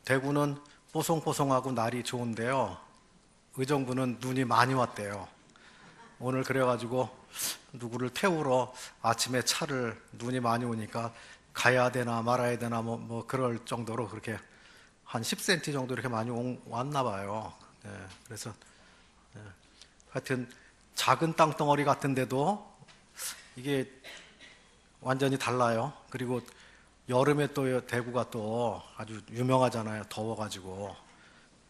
대구는 뽀송뽀송하고 날이 좋은데요. 의정부는 눈이 많이 왔대요. 오늘 그래가지고 누구를 태우러 아침에 차를 눈이 많이 오니까 가야 되나 말아야 되나 뭐 그럴 정도로 그렇게 한 10cm 정도 이렇게 많이 왔나 봐요. 그래서 하여튼 작은 땅덩어리 같은데도 이게 완전히 달라요. 그리고 여름에 또 대구가 또 아주 유명하잖아요. 더워가지고.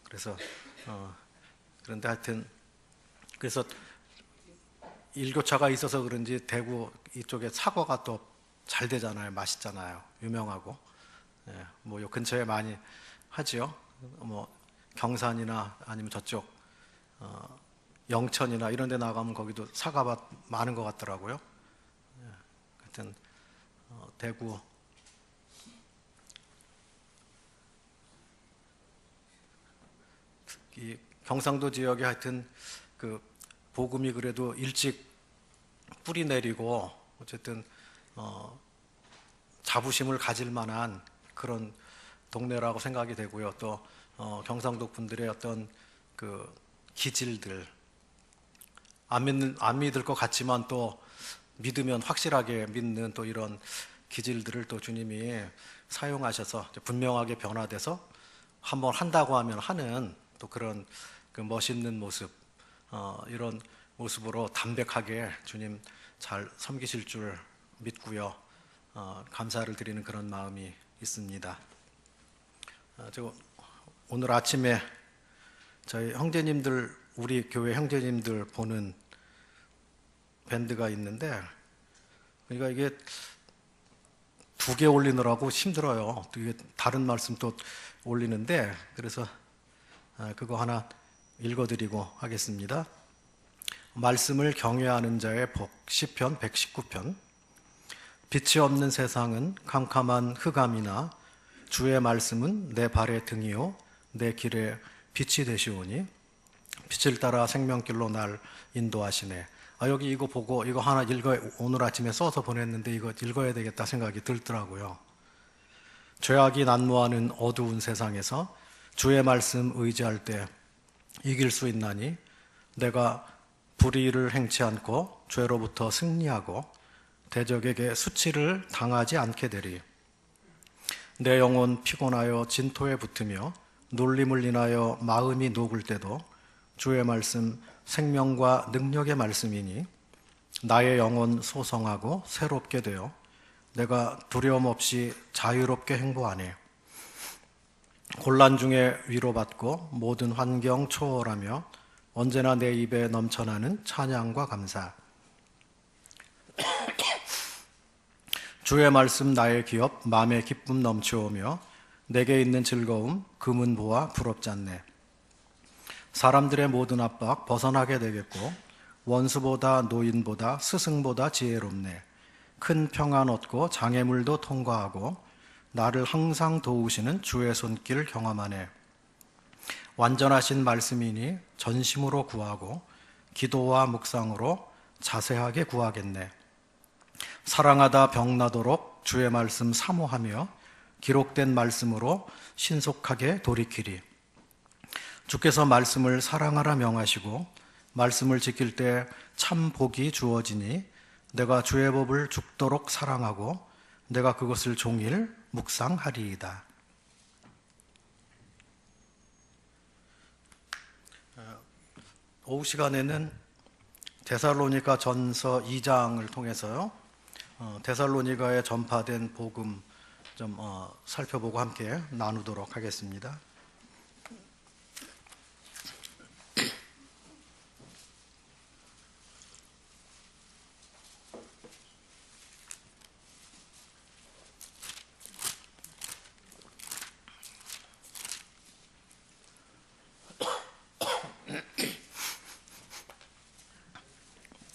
그래서 그런데 하여튼 그래서 일교차가 있어서 그런지 대구 이쪽에 사과가 또 잘 되잖아요. 맛있잖아요. 유명하고. 뭐 요 근처에 많이 하지요. 뭐 경산이나 아니면 저쪽 영천이나 이런 데 나가면 거기도 사과밭 많은 것 같더라고요. 하여튼 대구 이 경상도 지역에 하여튼 그 복음이 그래도 일찍 뿌리 내리고 어쨌든 자부심을 가질 만한 그런 동네라고 생각이 되고요. 또 경상도 분들의 어떤 그 기질들 안 믿을 것 같지만 또 믿으면 확실하게 믿는 또 이런 기질들을 또 주님이 사용하셔서 분명하게 변화돼서 한번 한다고 하면 하는 또 그런 그 멋있는 모습 이런 모습으로 담백하게 주님 잘 섬기실 줄 믿고요. 감사를 드리는 그런 마음이 있습니다. 오늘 아침에 저희 형제님들 우리 교회 형제님들 보는 밴드가 있는데 그러니까 이게 2개 올리느라고 힘들어요. 이게 다른 말씀 또 올리는데 그래서 그거 하나 읽어드리고 하겠습니다. 말씀을 경외하는 자의 복 시편 119편 빛이 없는 세상은 캄캄한 흑암이나 주의 말씀은 내 발의 등이요 내 길에 빛이 되시오니 빛을 따라 생명길로 날 인도하시네. 여기 이거 보고 이거 하나 오늘 아침에 써서 보냈는데 이거 읽어야 되겠다 생각이 들더라고요. 죄악이 난무하는 어두운 세상에서 주의 말씀 의지할 때 이길 수 있나니 내가 불의를 행치 않고 죄로부터 승리하고 대적에게 수치를 당하지 않게 되리. 내 영혼 피곤하여 진토에 붙으며 놀림을 인하여 마음이 녹을 때도 주의 말씀 생명과 능력의 말씀이니 나의 영혼 소성하고 새롭게 되어 내가 두려움 없이 자유롭게 행보하네. 곤란 중에 위로받고 모든 환경 초월하며 언제나 내 입에 넘쳐나는 찬양과 감사. 주의 말씀 나의 기업 마음의 기쁨 넘쳐오며 내게 있는 즐거움 금은 보아 부럽지 않네. 사람들의 모든 압박 벗어나게 되겠고 원수보다 노인보다 스승보다 지혜롭네. 큰 평안 얻고 장애물도 통과하고 나를 항상 도우시는 주의 손길 경험하네. 완전하신 말씀이니 전심으로 구하고 기도와 묵상으로 자세하게 구하겠네. 사랑하다 병나도록 주의 말씀 사모하며 기록된 말씀으로 신속하게 돌이키리. 주께서 말씀을 사랑하라 명하시고 말씀을 지킬 때 참 복이 주어지니 내가 주의 법을 죽도록 사랑하고 내가 그것을 종일 묵상하리이다. 오후 시간에는 데살로니가 전서 2장을 통해서요 데살로니가에 전파된 복음 좀 살펴보고 함께 나누도록 하겠습니다.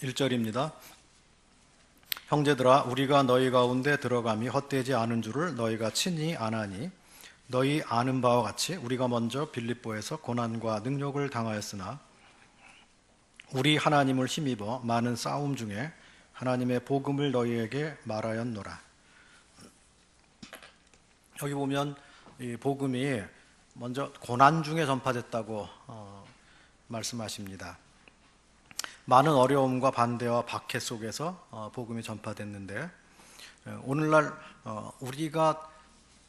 1절입니다. 형제들아 우리가 너희 가운데 들어감이 헛되지 않은 줄을 너희가 친히 아나니 너희 아는 바와 같이 우리가 먼저 빌립보에서 고난과 능욕을 당하였으나 우리 하나님을 힘입어 많은 싸움 중에 하나님의 복음을 너희에게 말하였노라. 여기 보면 이 복음이 먼저 고난 중에 전파됐다고 말씀하십니다. 많은 어려움과 반대와 박해 속에서 복음이 전파됐는데, 오늘날 우리가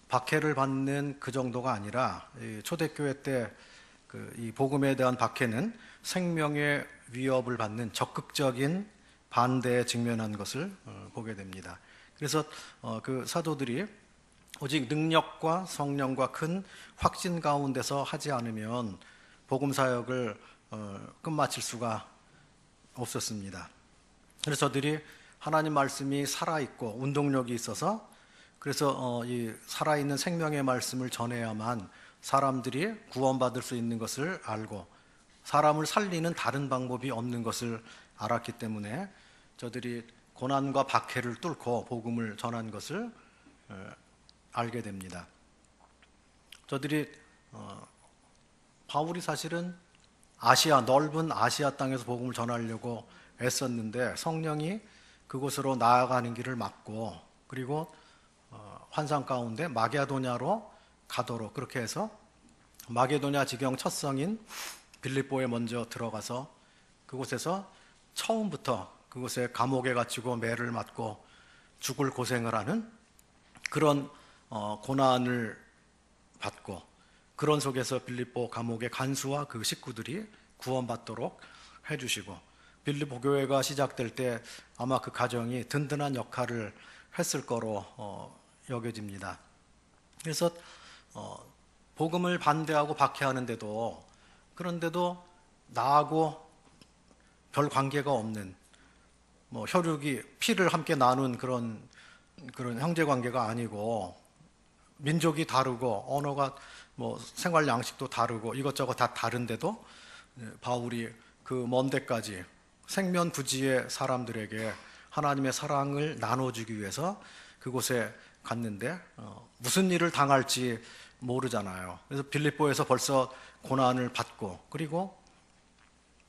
박해를 받는 그 정도가 아니라 초대교회 때 이 복음에 대한 박해는 생명의 위협을 받는 적극적인 반대에 직면한 것을 보게 됩니다. 그래서 그 사도들이 오직 능력과 성령과 큰 확신 가운데서 하지 않으면 복음 사역을 끝마칠 수가 없었습니다. 그래서 저들이 하나님 말씀이 살아있고 운동력이 있어서, 그래서 이 살아있는 생명의 말씀을 전해야만 사람들이 구원받을 수 있는 것을 알고 사람을 살리는 다른 방법이 없는 것을 알았기 때문에 저들이 고난과 박해를 뚫고 복음을 전한 것을 알게 됩니다. 저들이 바울이 사실은 넓은 아시아 땅에서 복음을 전하려고 애썼는데 성령이 그곳으로 나아가는 길을 막고, 그리고 환상 가운데 마게도냐로 가도록 그렇게 해서 마게도냐 지경 첫 성인 빌립보에 먼저 들어가서 그곳에서 처음부터 그곳에 감옥에 갇히고 매를 맞고 죽을 고생을 하는 그런 고난을 받고, 그런 속에서 빌립보 감옥의 간수와 그 식구들이 구원받도록 해주시고, 빌립보 교회가 시작될 때 아마 그 가정이 든든한 역할을 했을 거로 여겨집니다. 그래서 복음을 반대하고 박해하는데도, 그런데도 나하고 별 관계가 없는, 혈육이 피를 함께 나눈 그런 형제 관계가 아니고, 민족이 다르고 언어가 생활 양식도 다르고 이것저것 다 다른데도 바울이 그 먼 데까지 생면부지의 사람들에게 하나님의 사랑을 나눠주기 위해서 그곳에 갔는데 무슨 일을 당할지 모르잖아요. 그래서 빌립보에서 벌써 고난을 받고, 그리고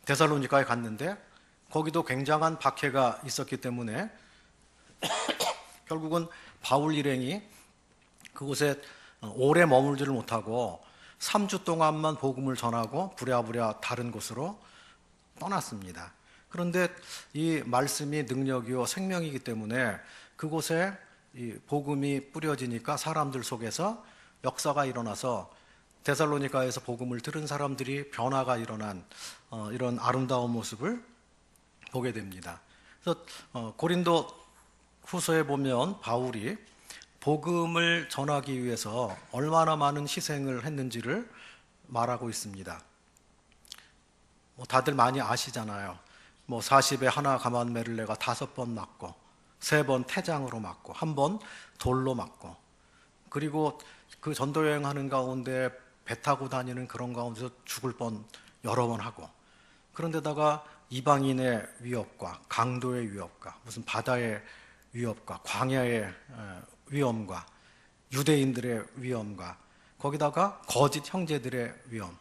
데살로니가에 갔는데 거기도 굉장한 박해가 있었기 때문에 결국은 바울 일행이 그곳에 오래 머물지를 못하고 3주 동안만 복음을 전하고 부랴부랴 다른 곳으로 떠났습니다. 그런데 이 말씀이 능력이요 생명이기 때문에 그곳에 이 복음이 뿌려지니까 사람들 속에서 역사가 일어나서 데살로니가에서 복음을 들은 사람들이 변화가 일어난 이런 아름다운 모습을 보게 됩니다. 그래서 고린도 후서에 보면 바울이 복음을 전하기 위해서 얼마나 많은 희생을 했는지를 말하고 있습니다. 다들 많이 아시잖아요. 40에 하나 가만매를 내가 5번 맞고, 3번 태장으로 맞고, 1번 돌로 맞고, 그리고 그 전도 여행하는 가운데 배 타고 다니는 그런 가운데서 죽을 뻔 여러 번 하고, 그런데다가 이방인의 위협과 강도의 위협과 무슨 바다의 위협과 광야의 위험과 유대인들의 위험과 거기다가 거짓 형제들의 위험,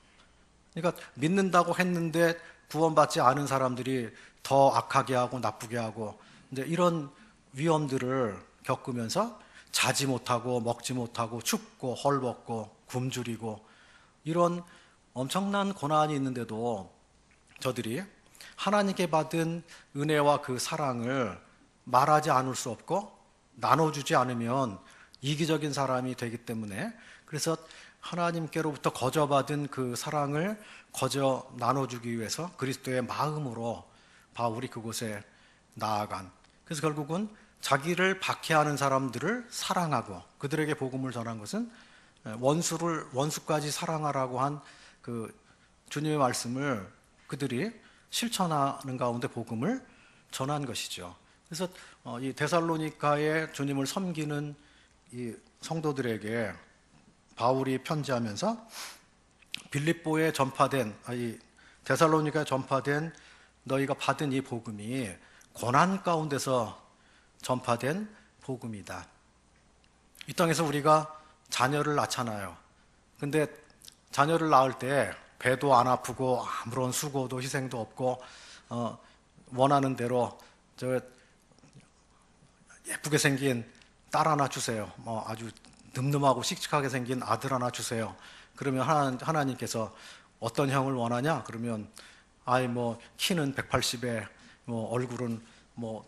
그러니까 믿는다고 했는데 구원받지 않은 사람들이 더 악하게 하고 나쁘게 하고 이제 이런 위험들을 겪으면서 자지 못하고 먹지 못하고 춥고 헐벗고 굶주리고 이런 엄청난 고난이 있는데도 저들이 하나님께 받은 은혜와 그 사랑을 말하지 않을 수 없고 나눠주지 않으면 이기적인 사람이 되기 때문에, 그래서 하나님께로부터 거저받은 그 사랑을 거저 나눠주기 위해서 그리스도의 마음으로 바울이 그곳에 나아간, 그래서 결국은 자기를 박해하는 사람들을 사랑하고 그들에게 복음을 전한 것은 원수까지 사랑하라고 한 그 주님의 말씀을 그들이 실천하는 가운데 복음을 전한 것이죠. 그래서 이 데살로니가의 주님을 섬기는 이 성도들에게 바울이 편지하면서 빌립보에 전파된, 이 데살로니가에 전파된 너희가 받은 이 복음이 고난 가운데서 전파된 복음이다. 이 땅에서 우리가 자녀를 낳잖아요. 근데 자녀를 낳을 때 배도 안 아프고 아무런 수고도 희생도 없고 원하는 대로 저 예쁘게 생긴 딸 하나 주세요. 아주 늠름하고 씩씩하게 생긴 아들 하나 주세요. 그러면 하나님께서 어떤 형을 원하냐? 그러면 아이 뭐 키는 180에 뭐 얼굴은 뭐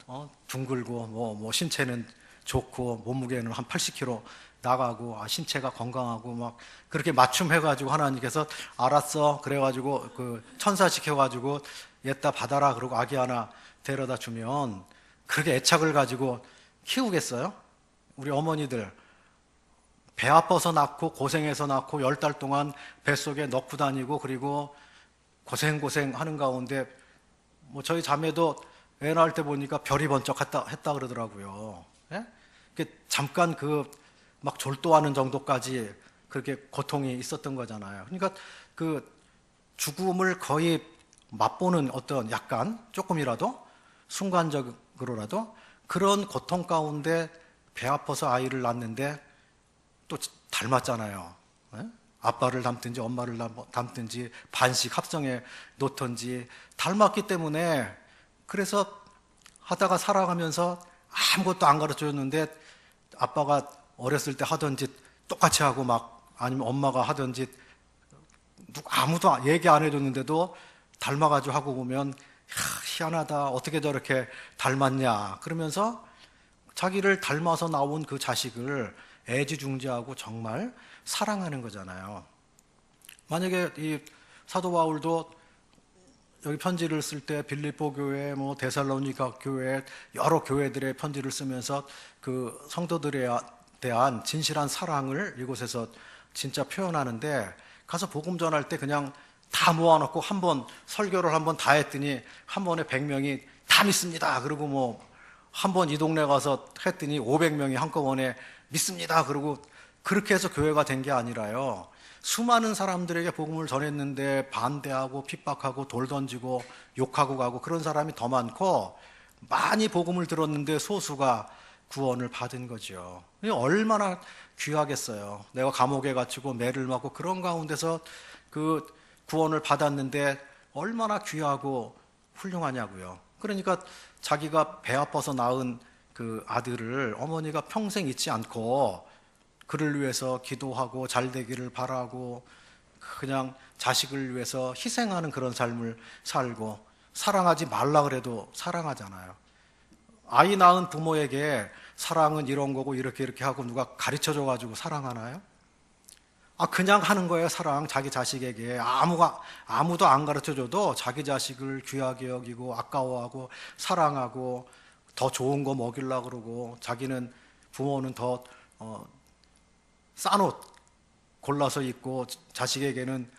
둥글고 뭐 신체는 좋고 몸무게는 한 80kg 나가고 신체가 건강하고 막 그렇게 맞춤해가지고 하나님께서 알았어 그래가지고 그 천사 시켜가지고 얘따 받아라 그러고 아기 하나 데려다 주면 그렇게 애착을 가지고 키우겠어요? 우리 어머니들 배 아파서 낳고 고생해서 낳고 10달 동안 뱃속에 넣고 다니고 그리고 고생 하는 가운데 뭐 저희 자매도 애 낳을 때 보니까 별이 번쩍 했다 그러더라고요. 예? 잠깐 그 막 졸도하는 정도까지 그렇게 고통이 있었던 거잖아요. 그러니까 그 죽음을 거의 맛보는 어떤 약간 조금이라도 순간적으로라도 그런 고통 가운데 배 아파서 아이를 낳는데 또 닮았잖아요. 예? 아빠를 닮든지 엄마를 닮든지 반씩 합성해 놓던지 닮았기 때문에 그래서 하다가 살아가면서 아무것도 안 가르쳐 줬는데 아빠가 어렸을 때 하던 짓 똑같이 하고 막 아니면 엄마가 하던 짓 아무도 얘기 안 해줬는데도 닮아가지고 하고 보면 희한하다 어떻게 저렇게 닮았냐 그러면서 자기를 닮아서 나온 그 자식을 애지중지하고 정말 사랑하는 거잖아요. 만약에 이 사도 바울도 여기 편지를 쓸 때 빌립보 교회, 뭐 데살로니가 교회 여러 교회들의 편지를 쓰면서 그 성도들에 대한 진실한 사랑을 이곳에서 진짜 표현하는데 가서 복음 전할 때 그냥 다 모아놓고 한번 설교를 한번 다 했더니 한 번에 100명이 다 믿습니다. 그리고 뭐 한 번 이 동네 가서 했더니 500명이 한꺼번에 믿습니다. 그리고 그렇게 해서 교회가 된 게 아니라요. 수많은 사람들에게 복음을 전했는데 반대하고 핍박하고 돌 던지고 욕하고 가고 그런 사람이 더 많고 많이 복음을 들었는데 소수가 구원을 받은 거죠. 얼마나 귀하겠어요. 내가 감옥에 갇히고 매를 맞고 그런 가운데서 그 구원을 받았는데 얼마나 귀하고 훌륭하냐고요. 그러니까 자기가 배 아파서 낳은 그 아들을 어머니가 평생 잊지 않고 그를 위해서 기도하고 잘 되기를 바라고 그냥 자식을 위해서 희생하는 그런 삶을 살고 사랑하지 말라 그래도 사랑하잖아요. 아이 낳은 부모에게 사랑은 이런 거고 이렇게 하고 누가 가르쳐줘 가지고 사랑하나요? 그냥 하는 거예요. 사랑 자기 자식에게 아무도 안 가르쳐줘도 자기 자식을 귀하게 여기고 아까워하고 사랑하고 더 좋은 거 먹이려고 그러고 자기는 부모는 더 싼 옷 골라서 입고 자식에게는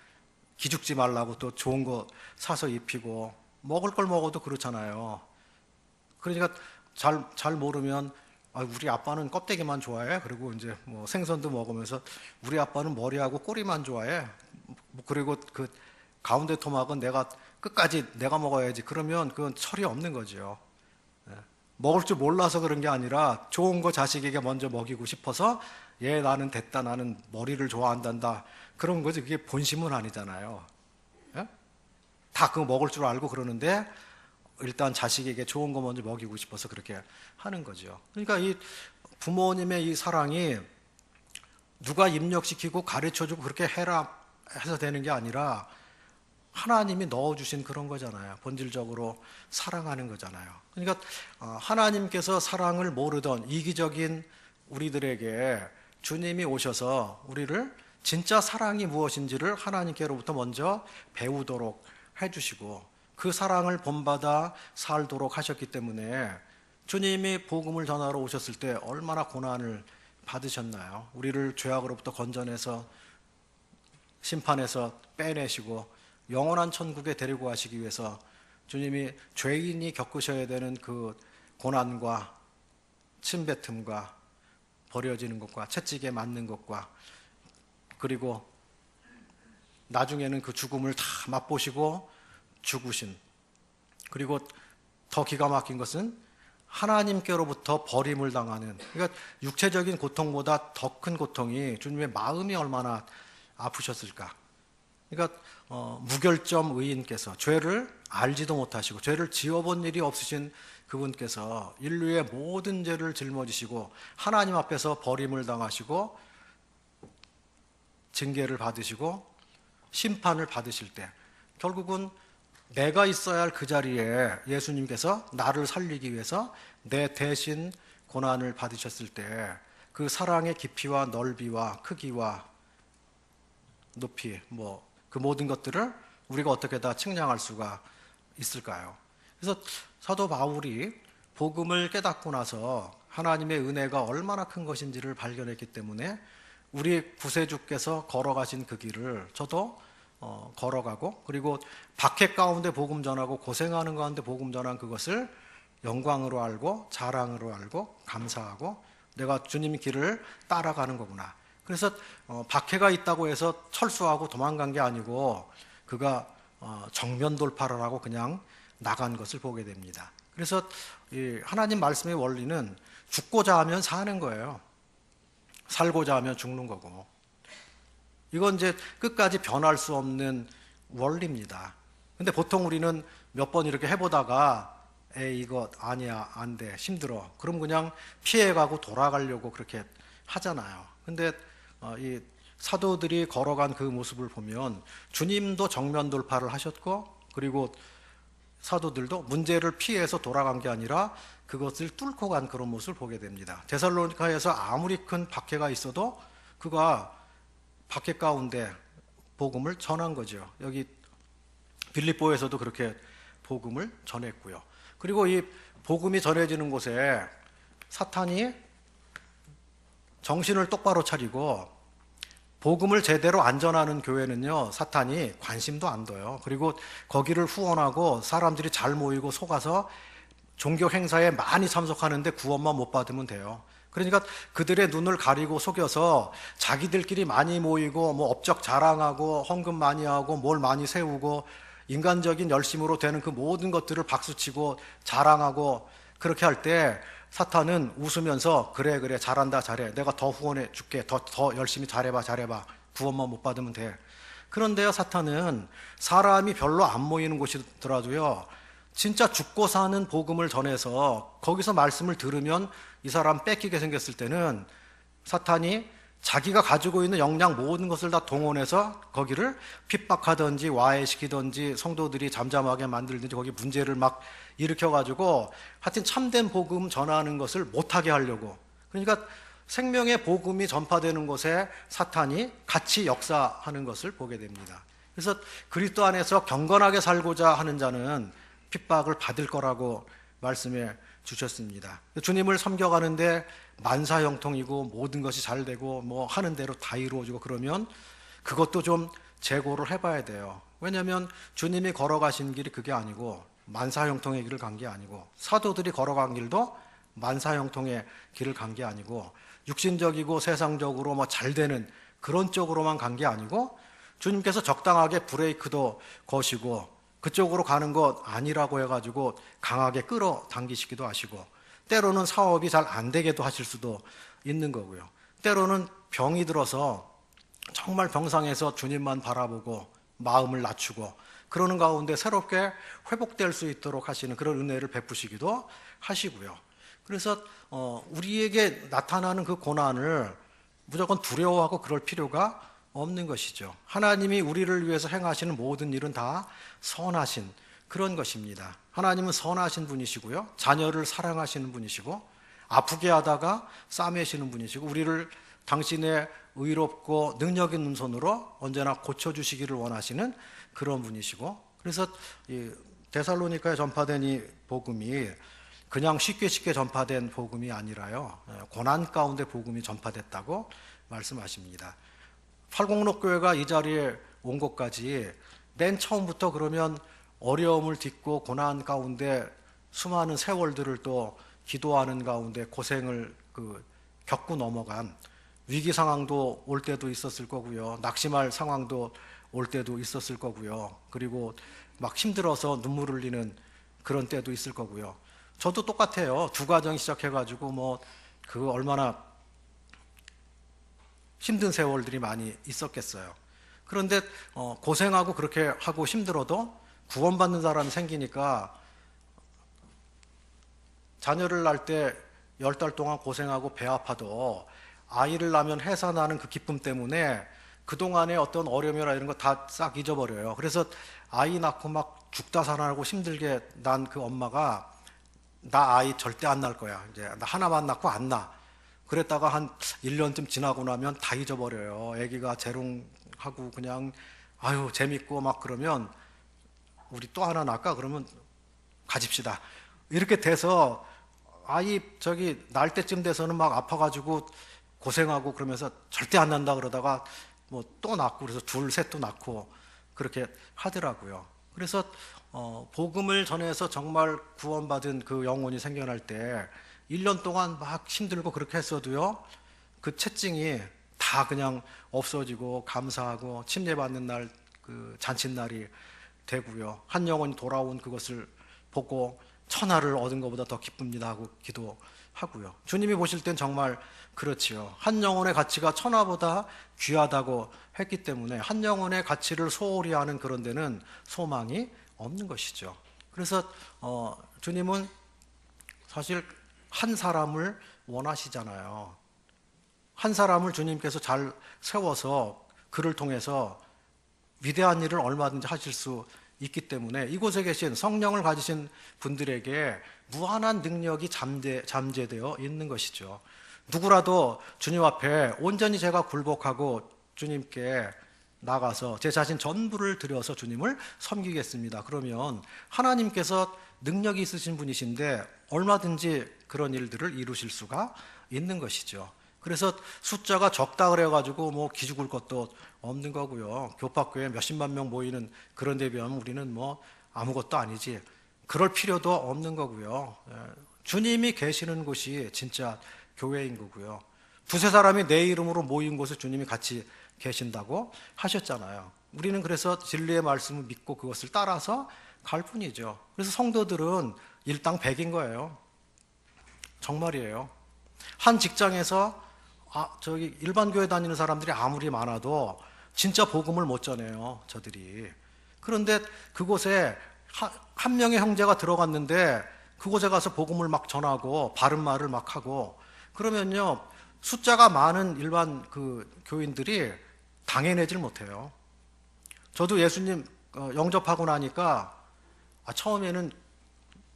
기죽지 말라고 또 좋은 거 사서 입히고 먹을 걸 먹어도 그렇잖아요. 그러니까 잘 모르면 우리 아빠는 껍데기만 좋아해. 그리고 이제 뭐 생선도 먹으면서 우리 아빠는 머리하고 꼬리만 좋아해. 그리고 그 가운데 토막은 내가 끝까지 내가 먹어야지. 그러면 그건 철이 없는 거죠. 먹을 줄 몰라서 그런 게 아니라 좋은 거 자식에게 먼저 먹이고 싶어서 나는 됐다. 나는 머리를 좋아한단다. 그런 거지. 그게 본심은 아니잖아요. 다 그거 먹을 줄 알고 그러는데 일단 자식에게 좋은 거 먼저 먹이고 싶어서 그렇게 하는 거죠. 그러니까 이 부모님의 이 사랑이 누가 입력시키고 가르쳐주고 그렇게 해라 해서 되는 게 아니라 하나님이 넣어주신 그런 거잖아요. 본질적으로 사랑하는 거잖아요. 그러니까 하나님께서 사랑을 모르던 이기적인 우리들에게 주님이 오셔서 우리를 진짜 사랑이 무엇인지를 하나님께로부터 먼저 배우도록 해주시고 그 사랑을 본받아 살도록 하셨기 때문에 주님이 복음을 전하러 오셨을 때 얼마나 고난을 받으셨나요? 우리를 죄악으로부터 건져내서 심판에서 빼내시고 영원한 천국에 데리고 가시기 위해서 주님이 죄인이 겪으셔야 되는 그 고난과 침뱉음과 버려지는 것과 채찍에 맞는 것과 그리고 나중에는 그 죽음을 다 맛보시고 죽으신, 그리고 더 기가 막힌 것은 하나님께로부터 버림을 당하는, 그러니까 육체적인 고통보다 더 큰 고통이 주님의 마음이 얼마나 아프셨을까. 그러니까 무결점 의인께서 죄를 알지도 못하시고 죄를 지어본 일이 없으신 그분께서 인류의 모든 죄를 짊어지시고 하나님 앞에서 버림을 당하시고 징계를 받으시고 심판을 받으실 때 결국은 내가 있어야 할 그 자리에 예수님께서 나를 살리기 위해서 내 대신 고난을 받으셨을 때 그 사랑의 깊이와 넓이와 크기와 높이 그 모든 것들을 우리가 어떻게 다 측량할 수가 있을까요? 그래서 사도 바울이 복음을 깨닫고 나서 하나님의 은혜가 얼마나 큰 것인지를 발견했기 때문에 우리 구세주께서 걸어가신 그 길을 저도 걸어가고, 그리고 박해 가운데 복음 전하고 고생하는 가운데 복음 전한 그것을 영광으로 알고 자랑으로 알고 감사하고 내가 주님 길을 따라가는 거구나. 그래서 박해가 있다고 해서 철수하고 도망간 게 아니고 그가 정면 돌파를 하고 그냥 나간 것을 보게 됩니다. 그래서 이 하나님 말씀의 원리는 죽고자 하면 사는 거예요. 살고자 하면 죽는 거고. 이건 이제 끝까지 변할 수 없는 원리입니다. 근데 보통 우리는 몇 번 이렇게 해보다가 에이 이거 아니야 안 돼 힘들어 그럼 그냥 피해가고 돌아가려고 그렇게 하잖아요. 근데 이 사도들이 걸어간 그 모습을 보면 주님도 정면 돌파를 하셨고, 그리고 사도들도 문제를 피해서 돌아간 게 아니라 그것을 뚫고 간 그런 모습을 보게 됩니다. 데살로니가에서 아무리 큰 박해가 있어도 그가 박해 가운데 복음을 전한 거죠. 여기 빌립보에서도 그렇게 복음을 전했고요. 그리고 이 복음이 전해지는 곳에 사탄이 정신을 똑바로 차리고 복음을 제대로 안 전하는 교회는요, 사탄이 관심도 안 둬요. 그리고 거기를 후원하고 사람들이 잘 모이고 속아서 종교 행사에 많이 참석하는데 구원만 못 받으면 돼요. 그러니까 그들의 눈을 가리고 속여서 자기들끼리 많이 모이고 업적 자랑하고 헌금 많이 하고 뭘 많이 세우고 인간적인 열심으로 되는 그 모든 것들을 박수치고 자랑하고 그렇게 할 때 사탄은 웃으면서 그래 잘한다 잘해 내가 더 후원해 줄게 더 열심히 잘해봐 구원만 못 받으면 돼. 그런데요, 사탄은 사람이 별로 안 모이는 곳이더라도요 진짜 죽고 사는 복음을 전해서 거기서 말씀을 들으면 이 사람 뺏기게 생겼을 때는 사탄이 자기가 가지고 있는 역량 모든 것을 다 동원해서 거기를 핍박하든지 와해시키든지 성도들이 잠잠하게 만들든지 거기 문제를 막 일으켜가지고 하여튼 참된 복음 전하는 것을 못하게 하려고. 그러니까 생명의 복음이 전파되는 곳에 사탄이 같이 역사하는 것을 보게 됩니다. 그래서 그리스도 안에서 경건하게 살고자 하는 자는 핍박을 받을 거라고 말씀해 주셨습니다. 주님을 섬겨가는데 만사형통이고 모든 것이 잘 되고 하는 대로 다 이루어지고 그러면 그것도 좀 재고를 해봐야 돼요. 왜냐하면 주님이 걸어가신 길이 그게 아니고 만사형통의 길을 간 게 아니고 사도들이 걸어간 길도 만사형통의 길을 간 게 아니고 육신적이고 세상적으로 잘 되는 그런 쪽으로만 간 게 아니고 주님께서 적당하게 브레이크도 거시고 그쪽으로 가는 것 아니라고 해가지고 강하게 끌어당기시기도 하시고 때로는 사업이 잘 안 되게도 하실 수도 있는 거고요. 때로는 병이 들어서 정말 병상에서 주님만 바라보고 마음을 낮추고 그러는 가운데 새롭게 회복될 수 있도록 하시는 그런 은혜를 베푸시기도 하시고요. 그래서 우리에게 나타나는 그 고난을 무조건 두려워하고 그럴 필요가 없는 것이죠. 하나님이 우리를 위해서 행하시는 모든 일은 다 선하신 그런 것입니다. 하나님은 선하신 분이시고요, 자녀를 사랑하시는 분이시고 아프게 하다가 싸매시는 분이시고 우리를 당신의 의롭고 능력 있는 손으로 언제나 고쳐주시기를 원하시는 그런 분이시고, 그래서 이 데살로니가에 전파된 이 복음이 그냥 쉽게 전파된 복음이 아니라요, 고난 가운데 복음이 전파됐다고 말씀하십니다. 팔공록교회가 이 자리에 온 것까지 맨 처음부터 그러면 어려움을 딛고 고난 가운데 수많은 세월들을 또 기도하는 가운데 고생을 겪고 넘어간 위기 상황도 올 때도 있었을 거고요, 낙심할 상황도 올 때도 있었을 거고요, 그리고 막 힘들어서 눈물 흘리는 그런 때도 있을 거고요. 저도 똑같아요. 두 가정 시작해가지고 그 얼마나 힘든 세월들이 많이 있었겠어요. 그런데 고생하고 그렇게 하고 힘들어도 구원받는 사람이 생기니까 자녀를 낳을 때 10달 동안 고생하고 배 아파도 아이를 낳으면 해산하는 그 기쁨 때문에 그동안의 어떤 어려움이나 이런 거 다 싹 잊어버려요. 그래서 아이 낳고 막 죽다 살아나고 힘들게 난 그 엄마가 나 아이 절대 안 낳을 거야. 이제 나 하나만 낳고 안 낳아. 그랬다가 한 1년쯤 지나고 나면 다 잊어버려요. 아기가 재롱하고 그냥 아유 재밌고 막 그러면 우리 또 하나 낳을까? 그러면 가집시다. 이렇게 돼서 아이 저기 날 때쯤 돼서는 막 아파가지고 고생하고 그러면서 절대 안 난다 그러다가 뭐 또 낳고 그래서 둘, 셋도 낳고 그렇게 하더라고요. 그래서 복음을 전해서 정말 구원받은 그 영혼이 생겨날 때 1년 동안 막 힘들고 그렇게 했어도요, 그 채증이 다 그냥 없어지고 감사하고 침례받는 날 그 잔칫날이 되고요. 한 영혼이 돌아온 그것을 보고 천하를 얻은 것보다 더 기쁩니다 하고 기도하고요. 주님이 보실 땐 정말 그렇지요. 한 영혼의 가치가 천하보다 귀하다고 했기 때문에 한 영혼의 가치를 소홀히 하는 그런 데는 소망이 없는 것이죠. 그래서 주님은 사실 한 사람을 원하시잖아요. 한 사람을 주님께서 잘 세워서 그를 통해서 위대한 일을 얼마든지 하실 수 있기 때문에 이곳에 계신 성령을 가지신 분들에게 무한한 능력이 잠재되어 있는 것이죠. 누구라도 주님 앞에 온전히 제가 굴복하고 주님께 나가서 제 자신 전부를 들여서 주님을 섬기겠습니다. 그러면 하나님께서 능력이 있으신 분이신데 얼마든지 그런 일들을 이루실 수가 있는 것이죠. 그래서 숫자가 적다 그래가지고 뭐 기죽을 것도 없는 거고요. 교파교회 몇십만 명 모이는 그런 데 비하면 우리는 뭐 아무것도 아니지. 그럴 필요도 없는 거고요. 주님이 계시는 곳이 진짜 교회인 거고요. 두세 사람이 내 이름으로 모인 곳에 주님이 같이 계신다고 하셨잖아요. 우리는 그래서 진리의 말씀을 믿고 그것을 따라서 갈 뿐이죠. 그래서 성도들은 일당 100인 거예요. 정말이에요. 한 직장에서 저기 일반 교회 다니는 사람들이 아무리 많아도 진짜 복음을 못 전해요, 저들이. 그런데 그곳에 한 명의 형제가 들어갔는데 그곳에 가서 복음을 막 전하고 바른 말을 막 하고 그러면요, 숫자가 많은 일반 그 교인들이 당해내질 못해요. 저도 예수님 영접하고 나니까 처음에는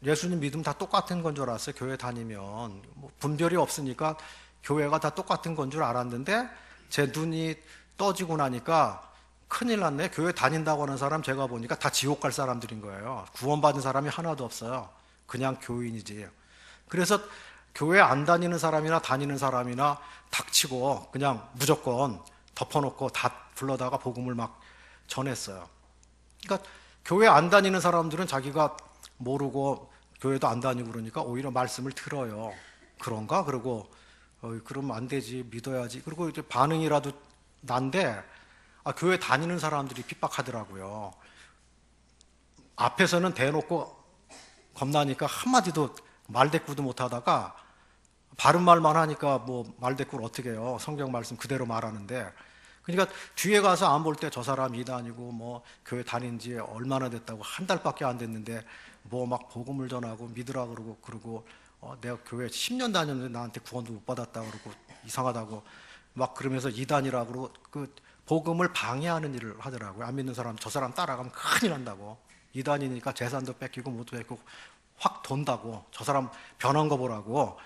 예수님 믿음 다 똑같은 건 줄 알았어요. 교회 다니면 뭐 분별이 없으니까 교회가 다 똑같은 건 줄 알았는데 제 눈이 떠지고 나니까 큰일 났네. 교회 다닌다고 하는 사람 제가 보니까 다 지옥 갈 사람들인 거예요. 구원받은 사람이 하나도 없어요. 그냥 교인이지. 그래서 교회 안 다니는 사람이나 다니는 사람이나 닥치고 그냥 무조건 덮어놓고 다 불러다가 복음을 막 전했어요. 그러니까 교회 안 다니는 사람들은 자기가 모르고 교회도 안 다니고 그러니까 오히려 말씀을 들어요. 그런가? 그러고 그러면 안 되지, 믿어야지. 그리고 이제 반응이라도 난데 교회 다니는 사람들이 핍박하더라고요. 앞에서는 대놓고 겁나니까 한마디도 말대꾸도 못하다가 바른 말만 하니까 뭐 말대꾸를 어떻게 해요? 성경 말씀 그대로 말하는데. 그러니까 뒤에 가서 안 볼 때 저 사람 이단이고 뭐 교회 다닌 지 얼마나 됐다고 한 달밖에 안 됐는데 뭐 막 복음을 전하고 믿으라 그러고 내가 교회 10년 다녔는데 나한테 구원도 못 받았다 그러고 이상하다고 막 그러면서 이단이라 그러고 그 복음을 방해하는 일을 하더라고요. 안 믿는 사람 저 사람 따라가면 큰일 난다고. 이단이니까 재산도 뺏기고 뭐도 뺏기고 확 돈다고. 저 사람 변한 거 보라고.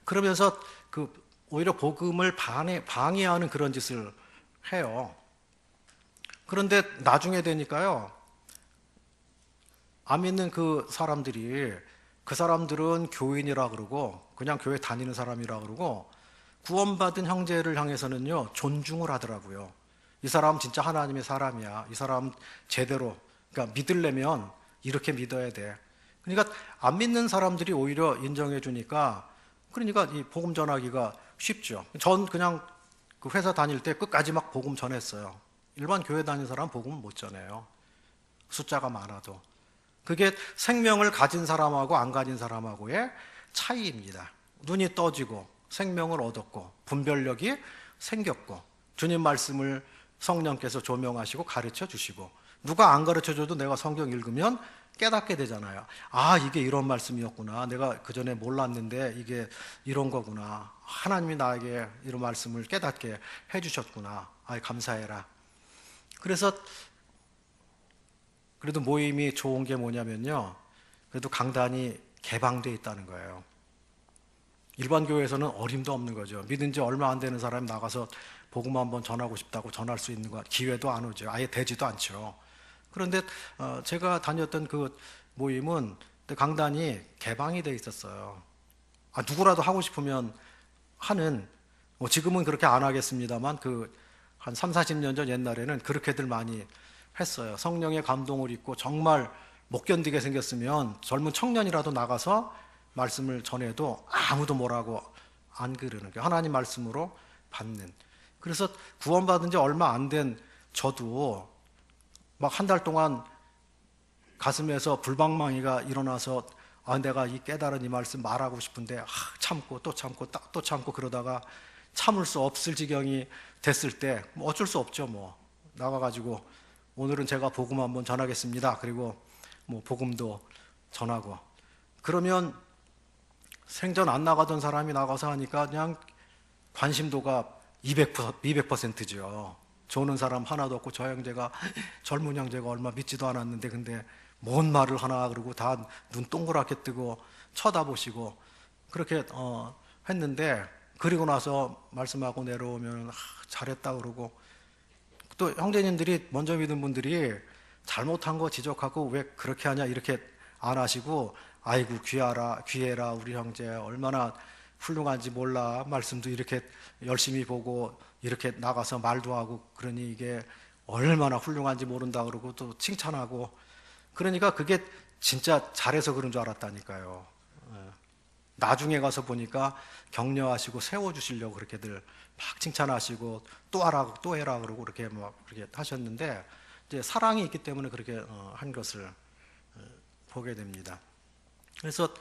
그러면서 그 오히려 복음을 방해하는 그런 짓을 해요. 그런데 나중에 되니까요, 안 믿는 그 사람들은 교인이라 그러고 그냥 교회 다니는 사람이라 그러고 구원받은 형제를 향해서는요 존중을 하더라고요. 이 사람 진짜 하나님의 사람이야. 이 사람 제대로 그러니까 믿으려면 이렇게 믿어야 돼. 그러니까 안 믿는 사람들이 오히려 인정해 주니까 그러니까 이 복음 전하기가 쉽죠. 전 그냥 그 회사 다닐 때 끝까지 막 복음 전했어요. 일반 교회 다니는 사람 복음은 못 전해요. 숫자가 많아도. 그게 생명을 가진 사람하고 안 가진 사람하고의 차이입니다. 눈이 떠지고 생명을 얻었고 분별력이 생겼고 주님 말씀을 성령께서 조명하시고 가르쳐 주시고 누가 안 가르쳐 줘도 내가 성경 읽으면 깨닫게 되잖아요. 이게 이런 말씀이었구나. 내가 그전에 몰랐는데 이게 이런 거구나. 하나님이 나에게 이런 말씀을 깨닫게 해주셨구나. 아이 감사해라. 그래서 그래도 모임이 좋은 게 뭐냐면요, 그래도 강단이 개방돼 있다는 거예요. 일반 교회에서는 어림도 없는 거죠. 믿은 지 얼마 안 되는 사람이 나가서 복음 한번 전하고 싶다고 전할 수 있는 기회도 안 오죠. 아예 되지도 않죠. 그런데 제가 다녔던 그 모임은 강단이 개방이 돼 있었어요. 누구라도 하고 싶으면 하는, 지금은 그렇게 안 하겠습니다만 한 3, 40년 전 옛날에는 그렇게들 많이 했어요. 성령의 감동을 입고 정말 못 견디게 생겼으면 젊은 청년이라도 나가서 말씀을 전해도 아무도 뭐라고 안 그러는 게 하나님 말씀으로 받는. 그래서 구원받은 지 얼마 안 된 저도 막 한 달 동안 가슴에서 불방망이가 일어나서 내가 이 깨달은 이 말씀 말하고 싶은데 참고 또 참고 또 참고 그러다가 참을 수 없을 지경이 됐을 때 어쩔 수 없죠. 나가가지고 오늘은 제가 복음 한번 전하겠습니다. 그리고 복음도 전하고 그러면 생전 안 나가던 사람이 나가서 하니까 그냥 관심도가 200%죠. 조는 사람 하나도 없고 저 형제가 젊은 형제가 얼마 믿지도 않았는데 근데 뭔 말을 하나 그러고 다 눈 동그랗게 뜨고 쳐다보시고 그렇게 했는데 그리고 나서 말씀하고 내려오면 잘했다 그러고 또 형제님들이 먼저 믿은 분들이 잘못한 거 지적하고 왜 그렇게 하냐 이렇게 안 하시고 아이고 귀해라 우리 형제 얼마나 훌륭한지 몰라 말씀도 이렇게 열심히 보고 이렇게 나가서 말도 하고 그러니 이게 얼마나 훌륭한지 모른다 그러고 또 칭찬하고 그러니까 그게 진짜 잘해서 그런 줄 알았다니까요. 나중에 가서 보니까 격려하시고 세워주시려고 그렇게들 막 칭찬하시고 또 하라고 또 해라 그러고 그렇게 그렇게 하셨는데 이제 사랑이 있기 때문에 그렇게 한 것을 보게 됩니다. 그래서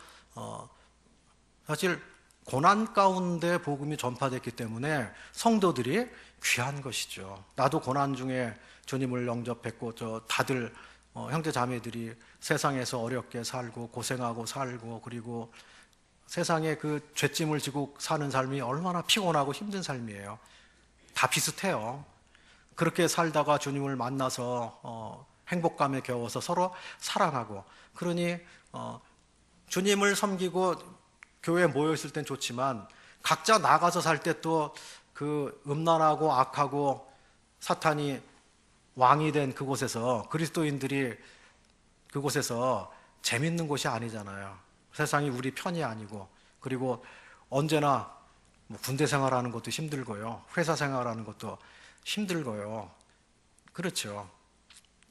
사실 고난 가운데 복음이 전파됐기 때문에 성도들이 귀한 것이죠. 나도 고난 중에 주님을 영접했고 다들 형제 자매들이 세상에서 어렵게 살고 고생하고 살고 그리고 세상에 그 죄짐을 지고 사는 삶이 얼마나 피곤하고 힘든 삶이에요. 다 비슷해요. 그렇게 살다가 주님을 만나서 행복감에 겨워서 서로 사랑하고 그러니 주님을 섬기고 교회에 모여있을 땐 좋지만 각자 나가서 살 때 또 그 음란하고 악하고 사탄이 왕이 된 그곳에서 그리스도인들이 그곳에서 재밌는 곳이 아니잖아요. 세상이 우리 편이 아니고 그리고 언제나 군대 생활하는 것도 힘들고요. 회사 생활하는 것도 힘들고요. 그렇죠.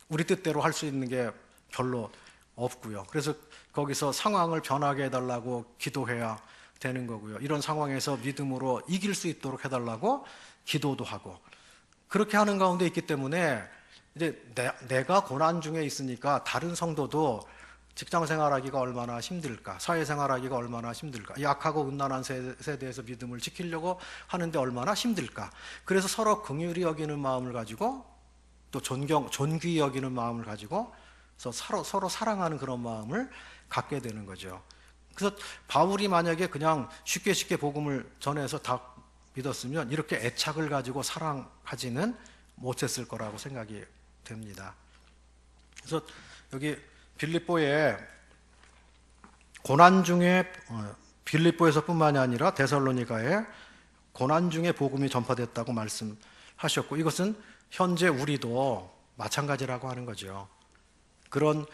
우리 뜻대로 할 수 있는 게 별로 없고요. 그래서 거기서 상황을 변하게 해달라고 기도해야 되는 거고요. 이런 상황에서 믿음으로 이길 수 있도록 해달라고 기도도 하고 그렇게 하는 가운데 있기 때문에 이제 내가 고난 중에 있으니까 다른 성도도 직장 생활하기가 얼마나 힘들까, 사회 생활하기가 얼마나 힘들까, 약하고 음란한 세대에서 믿음을 지키려고 하는데 얼마나 힘들까. 그래서 서로 긍휼히 여기는 마음을 가지고 또 존귀히 여기는 마음을 가지고 서로 사랑하는 그런 마음을 갖게 되는 거죠. 그래서 바울이 만약에 그냥 쉽게 복음을 전해서 다 믿었으면 이렇게 애착을 가지고 사랑하지는 못했을 거라고 생각이 됩니다. 그래서 여기 빌립보에 고난 중에 빌립보에서뿐만이 아니라 데살로니가에 고난 중에 복음이 전파됐다고 말씀하셨고 이것은 현재 우리도 마찬가지라고 하는 거죠. 그런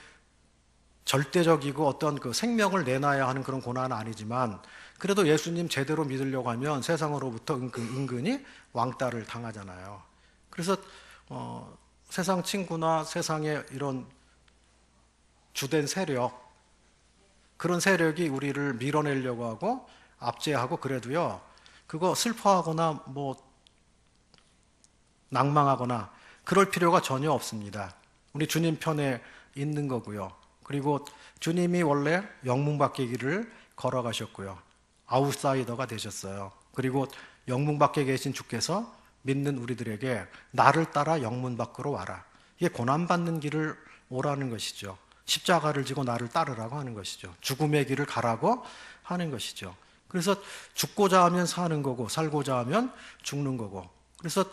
절대적이고 어떤 그 생명을 내놔야 하는 그런 고난은 아니지만 그래도 예수님 제대로 믿으려고 하면 세상으로부터 은근히 왕따를 당하잖아요. 그래서 세상 친구나 세상의 이런 주된 세력 그런 세력이 우리를 밀어내려고 하고 압제하고 그래도요 그거 슬퍼하거나 낭망하거나 그럴 필요가 전혀 없습니다. 우리 주님 편에 있는 거고요. 그리고 주님이 원래 영문 밖의 길을 걸어가셨고요. 아웃사이더가 되셨어요. 그리고 영문 밖에 계신 주께서 믿는 우리들에게 나를 따라 영문 밖으로 와라. 이게 고난받는 길을 오라는 것이죠. 십자가를 지고 나를 따르라고 하는 것이죠. 죽음의 길을 가라고 하는 것이죠. 그래서 죽고자 하면 사는 거고 살고자 하면 죽는 거고 그래서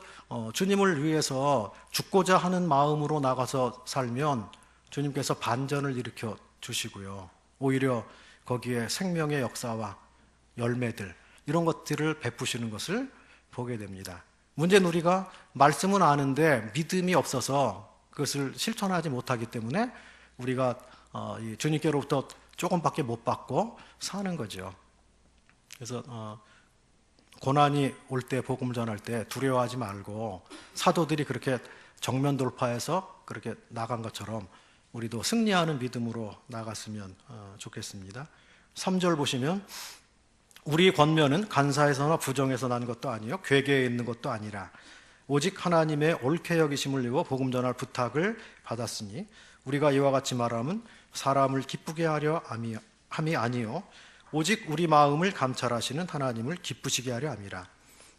주님을 위해서 죽고자 하는 마음으로 나가서 살면 주님께서 반전을 일으켜 주시고요. 오히려 거기에 생명의 역사와 열매들 이런 것들을 베푸시는 것을 보게 됩니다. 문제는 우리가 말씀은 아는데 믿음이 없어서 그것을 실천하지 못하기 때문에 우리가 이 주님께로부터 조금밖에 못 받고 사는 거죠. 그래서 고난이 올 때 복음을 전할 때 두려워하지 말고 사도들이 그렇게 정면 돌파해서 그렇게 나간 것처럼 우리도 승리하는 믿음으로 나갔으면 좋겠습니다. 3절 보시면 우리 권면은 간사에서나 부정에서 난 것도 아니요 괴계에 있는 것도 아니라 오직 하나님의 옳게 여기심을 입어 복음 전할 부탁을 받았으니 우리가 이와 같이 말함은 사람을 기쁘게 하려 함이 아니요 오직 우리 마음을 감찰하시는 하나님을 기쁘시게 하려 함이라.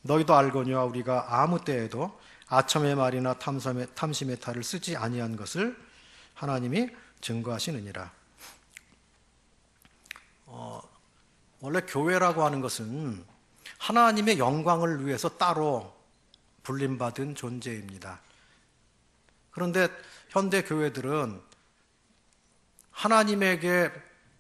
너희도 알거니와 우리가 아무 때에도 아첨의 말이나 탐심의 탈을 쓰지 아니한 것을 하나님이 증거하시느니라. 원래 교회라고 하는 것은 하나님의 영광을 위해서 따로 불림받은 존재입니다. 그런데 현대 교회들은 하나님에게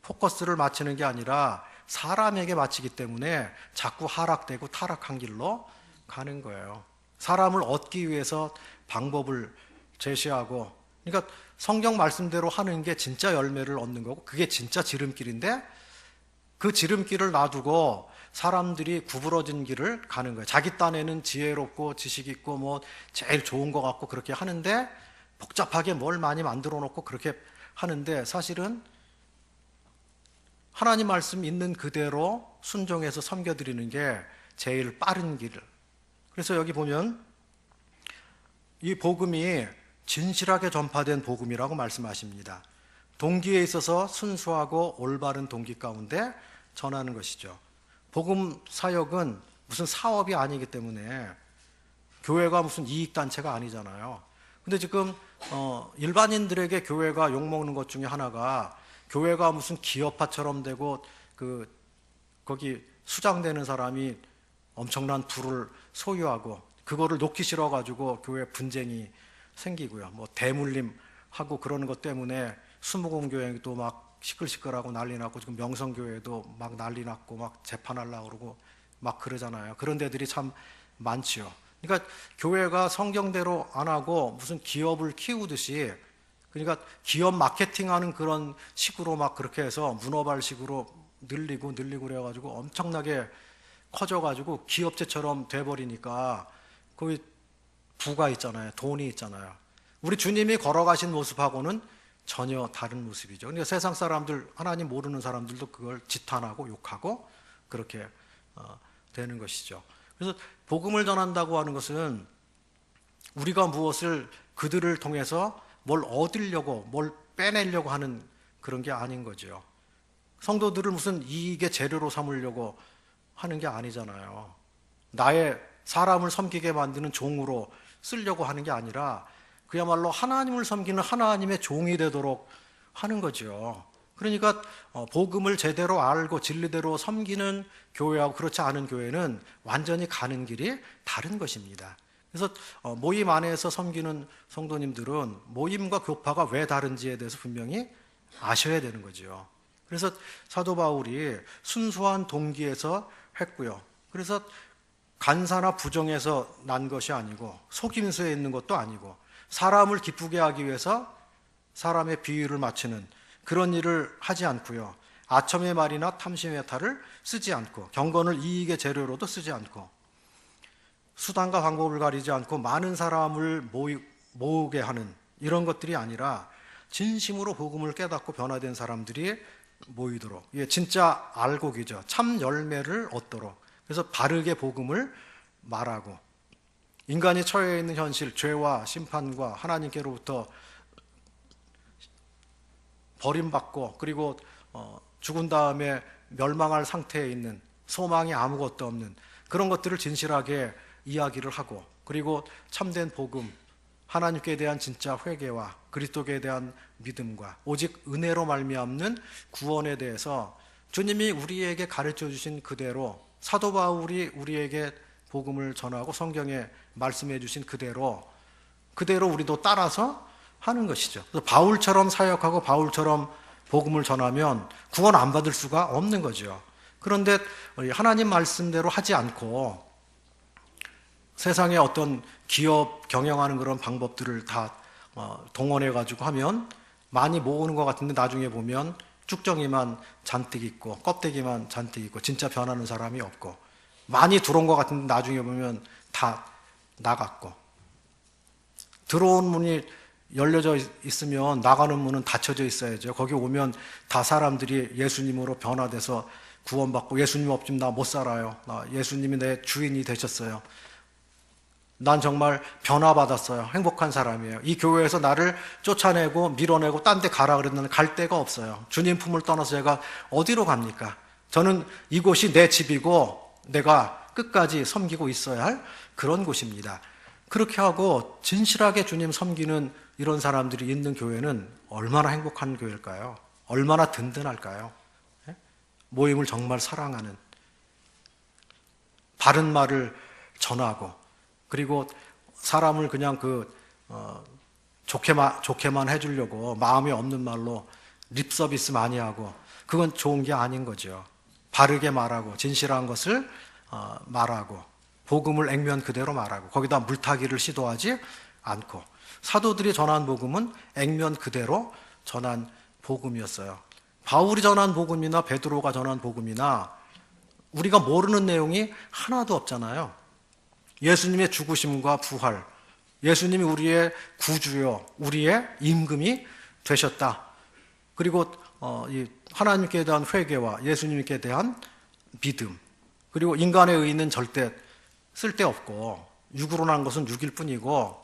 포커스를 맞추는 게 아니라 사람에게 맞추기 때문에 자꾸 하락되고 타락한 길로 가는 거예요. 사람을 얻기 위해서 방법을 제시하고, 그러니까 성경 말씀대로 하는 게 진짜 열매를 얻는 거고 그게 진짜 지름길인데 그 지름길을 놔두고 사람들이 구부러진 길을 가는 거예요. 자기 딴에는 지혜롭고 지식 있고 뭐 제일 좋은 것 같고 그렇게 하는데 복잡하게 뭘 많이 만들어 놓고 그렇게 하는데 사실은 하나님 말씀 있는 그대로 순종해서 섬겨드리는 게 제일 빠른 길. 그래서 여기 보면 이 복음이 진실하게 전파된 복음이라고 말씀하십니다. 동기에 있어서 순수하고 올바른 동기 가운데 전하는 것이죠. 복음 사역은 무슨 사업이 아니기 때문에 교회가 무슨 이익단체가 아니잖아요. 근데 지금 일반인들에게 교회가 욕먹는 것 중에 하나가 교회가 무슨 기업화처럼 되고 거기 수장되는 사람이 엄청난 부를 소유하고 그거를 놓기 싫어가지고 교회 분쟁이 생기고요. 뭐 대물림하고 그러는 것 때문에 수목원교회도 막 시끌시끌하고 난리 났고 지금 명성교회도 막 난리 났고 막 재판하려고 그러고 막 그러잖아요. 그런 데들이 참 많지요. 그러니까 교회가 성경대로 안 하고 무슨 기업을 키우듯이 그러니까 기업 마케팅하는 그런 식으로 막 그렇게 해서 문어발식으로 늘리고 그래가지고 엄청나게 커져가지고 기업체처럼 돼버리니까 거기 부가 있잖아요. 돈이 있잖아요. 우리 주님이 걸어가신 모습하고는 전혀 다른 모습이죠. 그러니까 세상 사람들, 하나님 모르는 사람들도 그걸 지탄하고 욕하고 그렇게 되는 것이죠. 그래서 복음을 전한다고 하는 것은 우리가 무엇을 그들을 통해서 뭘 얻으려고, 뭘 빼내려고 하는 그런 게 아닌 거죠. 성도들을 무슨 이익의 재료로 삼으려고 하는 게 아니잖아요. 나의 사람을 섬기게 만드는 종으로 쓰려고 하는 게 아니라 그야말로 하나님을 섬기는 하나님의 종이 되도록 하는 거죠. 그러니까 복음을 제대로 알고 진리대로 섬기는 교회하고 그렇지 않은 교회는 완전히 가는 길이 다른 것입니다. 그래서 모임 안에서 섬기는 성도님들은 모임과 교파가 왜 다른지에 대해서 분명히 아셔야 되는 거죠. 그래서 사도 바울이 순수한 동기에서 했고요. 그래서 간사나 부정에서 난 것이 아니고 속임수에 있는 것도 아니고 사람을 기쁘게 하기 위해서 사람의 비위를 맞추는 그런 일을 하지 않고요. 아첨의 말이나 탐심의 탈을 쓰지 않고 경건을 이익의 재료로도 쓰지 않고 수단과 방법을 가리지 않고 많은 사람을 모으게 하는 이런 것들이 아니라 진심으로 복음을 깨닫고 변화된 사람들이 모이도록, 이게 진짜 알곡이죠. 참 열매를 얻도록. 그래서 바르게 복음을 말하고 인간이 처해 있는 현실, 죄와 심판과 하나님께로부터 버림받고 그리고 죽은 다음에 멸망할 상태에 있는 소망이 아무것도 없는 그런 것들을 진실하게 이야기를 하고 그리고 참된 복음, 하나님께 대한 진짜 회개와 그리스도께 대한 믿음과 오직 은혜로 말미암는 구원에 대해서 주님이 우리에게 가르쳐 주신 그대로 사도 바울이 우리에게 복음을 전하고 성경에 말씀해 주신 그대로 우리도 따라서 하는 것이죠. 그래서 바울처럼 사역하고 바울처럼 복음을 전하면 구원 안 받을 수가 없는 거죠. 그런데 하나님 말씀대로 하지 않고 세상의 어떤 기업 경영하는 그런 방법들을 다 동원해 가지고 하면 많이 모으는 것 같은데 나중에 보면 쭉정이만 잔뜩 있고 껍데기만 잔뜩 있고 진짜 변하는 사람이 없고, 많이 들어온 것 같은데 나중에 보면 다 나갔고, 들어온 문이 열려져 있으면 나가는 문은 닫혀져 있어야죠. 거기 오면 다 사람들이 예수님으로 변화돼서 구원받고, 예수님 없으면 나 못 살아요, 예수님이 내 주인이 되셨어요, 난 정말 변화받았어요, 행복한 사람이에요, 이 교회에서 나를 쫓아내고 밀어내고 딴 데 가라 그랬는데 갈 데가 없어요, 주님 품을 떠나서 제가 어디로 갑니까? 저는 이곳이 내 집이고 내가 끝까지 섬기고 있어야 할 그런 곳입니다. 그렇게 하고 진실하게 주님 섬기는 이런 사람들이 있는 교회는 얼마나 행복한 교회일까요? 얼마나 든든할까요? 모임을 정말 사랑하는, 바른 말을 전하고, 그리고 사람을 그냥 좋게만 해주려고 마음이 없는 말로 립 서비스 많이 하고, 그건 좋은 게 아닌 거죠. 바르게 말하고 진실한 것을 말하고 복음을 액면 그대로 말하고, 거기다 물타기를 시도하지 않고, 사도들이 전한 복음은 액면 그대로 전한 복음이었어요. 바울이 전한 복음이나 베드로가 전한 복음이나 우리가 모르는 내용이 하나도 없잖아요. 예수님의 죽으심과 부활, 예수님이 우리의 구주요, 우리의 임금이 되셨다. 그리고 하나님께 대한 회개와 예수님께 대한 믿음, 그리고 인간의 의는 절대 쓸데없고, 육으로 난 것은 육일 뿐이고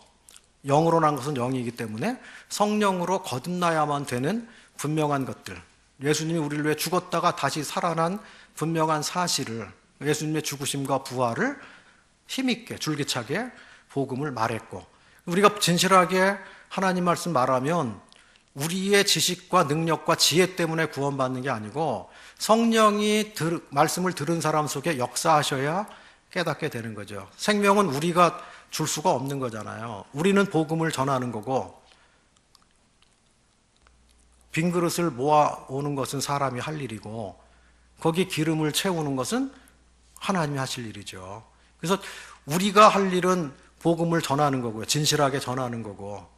영으로 난 것은 영이기 때문에 성령으로 거듭나야만 되는 분명한 것들, 예수님이 우리를 위해 죽었다가 다시 살아난 분명한 사실을, 예수님의 죽으심과 부활을 힘있게 줄기차게 복음을 말했고, 우리가 진실하게 하나님 말씀 말하면 우리의 지식과 능력과 지혜 때문에 구원받는 게 아니고 성령이 말씀을 들은 사람 속에 역사하셔야 깨닫게 되는 거죠. 생명은 우리가 줄 수가 없는 거잖아요. 우리는 복음을 전하는 거고, 빈 그릇을 모아오는 것은 사람이 할 일이고, 거기 기름을 채우는 것은 하나님이 하실 일이죠. 그래서 우리가 할 일은 복음을 전하는 거고요, 진실하게 전하는 거고,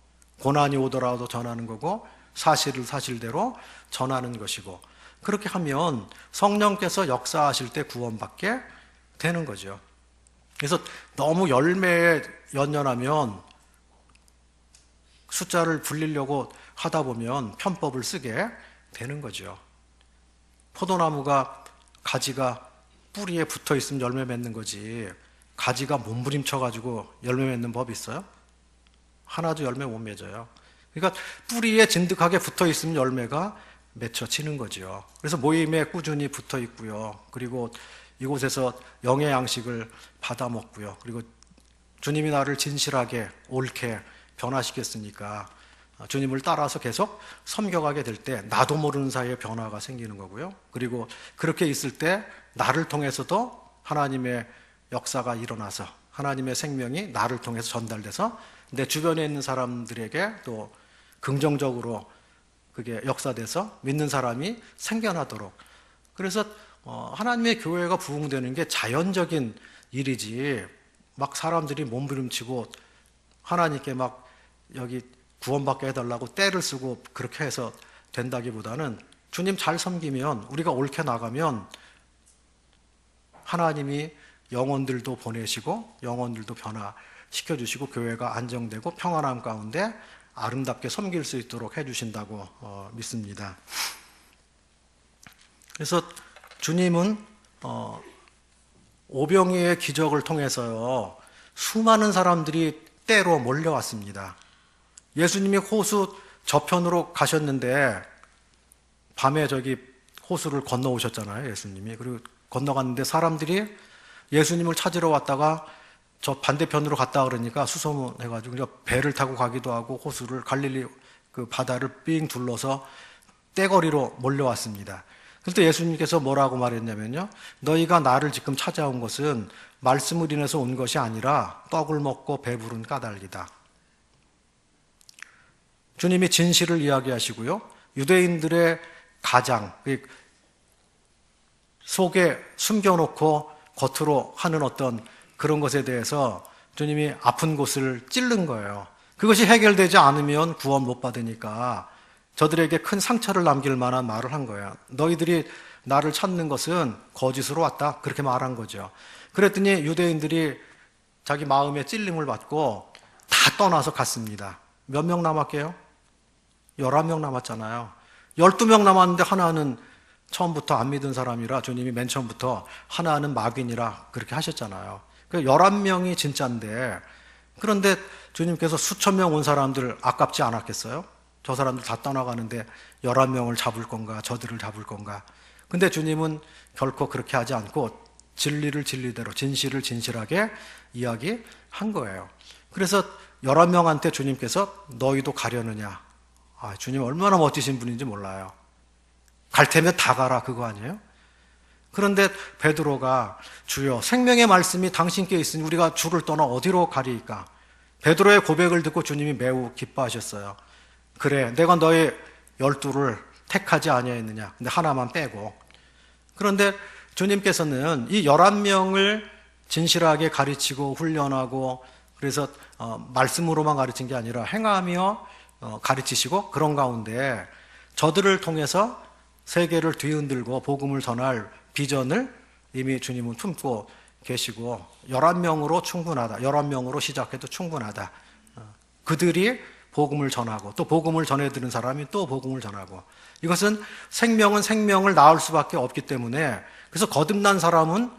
고난이 오더라도 전하는 거고, 사실을 사실대로 전하는 것이고, 그렇게 하면 성령께서 역사하실 때 구원받게 되는 거죠. 그래서 너무 열매에 연연하면, 숫자를 불리려고 하다 보면 편법을 쓰게 되는 거죠. 포도나무가 가지가 뿌리에 붙어 있으면 열매 맺는 거지, 가지가 몸부림쳐가지고 열매 맺는 법이 있어요? 하나도 열매 못 맺어요. 그러니까 뿌리에 진득하게 붙어 있으면 열매가 맺혀지는 거죠. 그래서 모임에 꾸준히 붙어 있고요, 그리고 이곳에서 영의 양식을 받아 먹고요, 그리고 주님이 나를 진실하게 옳게 변화시켰으니까 주님을 따라서 계속 섬겨가게 될 때 나도 모르는 사이에 변화가 생기는 거고요, 그리고 그렇게 있을 때 나를 통해서도 하나님의 역사가 일어나서 하나님의 생명이 나를 통해서 전달돼서 내 주변에 있는 사람들에게 또 긍정적으로 그게 역사돼서 믿는 사람이 생겨나도록. 그래서 하나님의 교회가 부흥되는 게 자연적인 일이지, 막 사람들이 몸부림치고 하나님께 막 여기 구원받게 해달라고 떼를 쓰고 그렇게 해서 된다기보다는, 주님 잘 섬기면, 우리가 옳게 나가면 하나님이 영혼들도 보내시고 영혼들도 변화시켜주시고 교회가 안정되고 평안함 가운데 아름답게 섬길 수 있도록 해주신다고 믿습니다. 그래서 주님은 오병이의 기적을 통해서요, 수많은 사람들이 때로 몰려왔습니다. 예수님이 호수 저편으로 가셨는데 밤에 저기 호수를 건너오셨잖아요, 예수님이. 그리고 건너갔는데 사람들이 예수님을 찾으러 왔다가 저 반대편으로 갔다 그러니까 수소문해가지고 배를 타고 가기도 하고 호수를, 갈릴리 그 바다를 삥 둘러서 떼거리로 몰려왔습니다. 그때 예수님께서 뭐라고 말했냐면요, 너희가 나를 지금 찾아온 것은 말씀을 인해서 온 것이 아니라 떡을 먹고 배부른 까닭이다. 주님이 진실을 이야기하시고요. 유대인들의 가장 속에 숨겨놓고 겉으로 하는 어떤 그런 것에 대해서 주님이 아픈 곳을 찔른 거예요. 그것이 해결되지 않으면 구원 못 받으니까 저들에게 큰 상처를 남길 만한 말을 한 거예요. 너희들이 나를 찾는 것은 거짓으로 왔다. 그렇게 말한 거죠. 그랬더니 유대인들이 자기 마음에 찔림을 받고 다 떠나서 갔습니다. 몇 명 남았게요? 11명 남았잖아요. 12명 남았는데 하나는 처음부터 안 믿은 사람이라 주님이 맨 처음부터 하나는 마귀니라 그렇게 하셨잖아요. 11명이 진짜인데, 그런데 주님께서 수천 명 온 사람들 아깝지 않았겠어요? 저 사람들 다 떠나가는데 11명을 잡을 건가, 저들을 잡을 건가. 근데 주님은 결코 그렇게 하지 않고 진리를 진리대로, 진실을 진실하게 이야기한 거예요. 그래서 11명한테 주님께서 너희도 가려느냐. 주님 얼마나 멋지신 분인지 몰라요. 갈 테면 다 가라, 그거 아니에요? 그런데 베드로가 주여 생명의 말씀이 당신께 있으니 우리가 주를 떠나 어디로 가리이까? 베드로의 고백을 듣고 주님이 매우 기뻐하셨어요. 그래, 내가 너의 12를 택하지 아니하였느냐. 근데 하나만 빼고. 그런데 주님께서는 이 11명을 진실하게 가르치고 훈련하고, 그래서 말씀으로만 가르친 게 아니라 행하며 가르치시고, 그런 가운데 저들을 통해서 세계를 뒤흔들고 복음을 전할 비전을 이미 주님은 품고 계시고, 11명으로 충분하다. 11명으로 시작해도 충분하다. 그들이 복음을 전하고, 또 복음을 전해드는 사람이 또 복음을 전하고, 이것은 생명은 생명을 낳을 수밖에 없기 때문에, 그래서 거듭난 사람은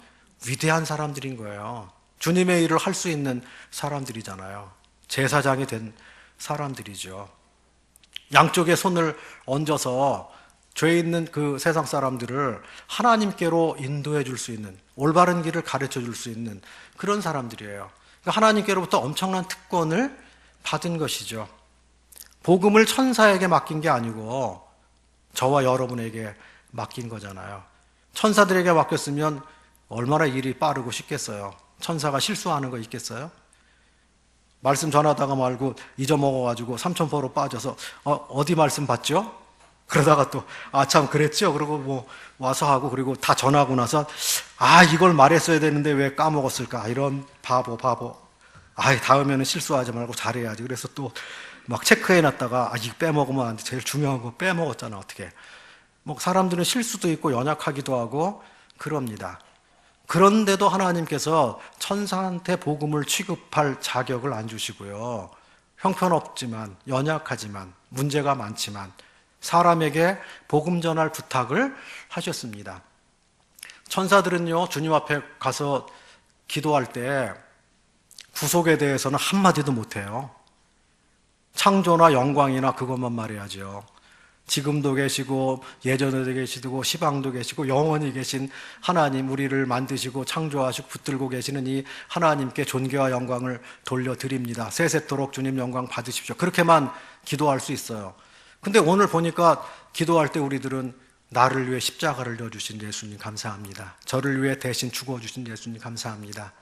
위대한 사람들인 거예요. 주님의 일을 할 수 있는 사람들이잖아요. 제사장이 된 사람들이죠. 양쪽에 손을 얹어서 죄 있는 그 세상 사람들을 하나님께로 인도해 줄 수 있는, 올바른 길을 가르쳐 줄 수 있는 그런 사람들이에요. 그러니까 하나님께로부터 엄청난 특권을 받은 것이죠. 복음을 천사에게 맡긴 게 아니고 저와 여러분에게 맡긴 거잖아요. 천사들에게 맡겼으면 얼마나 일이 빠르고 쉽겠어요. 천사가 실수하는 거 있겠어요? 말씀 전하다가 말고 잊어먹어가지고 삼천포로 빠져서 어디 말씀 받죠? 그러다가 또 참 그랬죠? 그러고 뭐 와서 하고, 그리고 다 전하고 나서 이걸 말했어야 되는데 왜 까먹었을까? 이런 바보. 다음에는 실수하지 말고 잘해야지. 그래서 또 막 체크해놨다가 이거 빼먹으면 안 돼. 제일 중요한 거 빼먹었잖아. 어떻게. 뭐 사람들은 실수도 있고 연약하기도 하고 그럽니다. 그런데도 하나님께서 천사한테 복음을 취급할 자격을 안 주시고요. 형편없지만, 연약하지만, 문제가 많지만 사람에게 복음 전할 부탁을 하셨습니다. 천사들은요, 주님 앞에 가서 기도할 때 구속에 대해서는 한마디도 못해요. 창조나 영광이나 그것만 말해야죠. 지금도 계시고 예전에도 계시고 시방도 계시고 영원히 계신 하나님, 우리를 만드시고 창조하시고 붙들고 계시는 이 하나님께 존귀와 영광을 돌려드립니다. 세세토록 주님 영광 받으십시오. 그렇게만 기도할 수 있어요. 근데 오늘 보니까 기도할 때 우리들은 나를 위해 십자가를 져주신 예수님 감사합니다. 저를 위해 대신 죽어주신 예수님 감사합니다.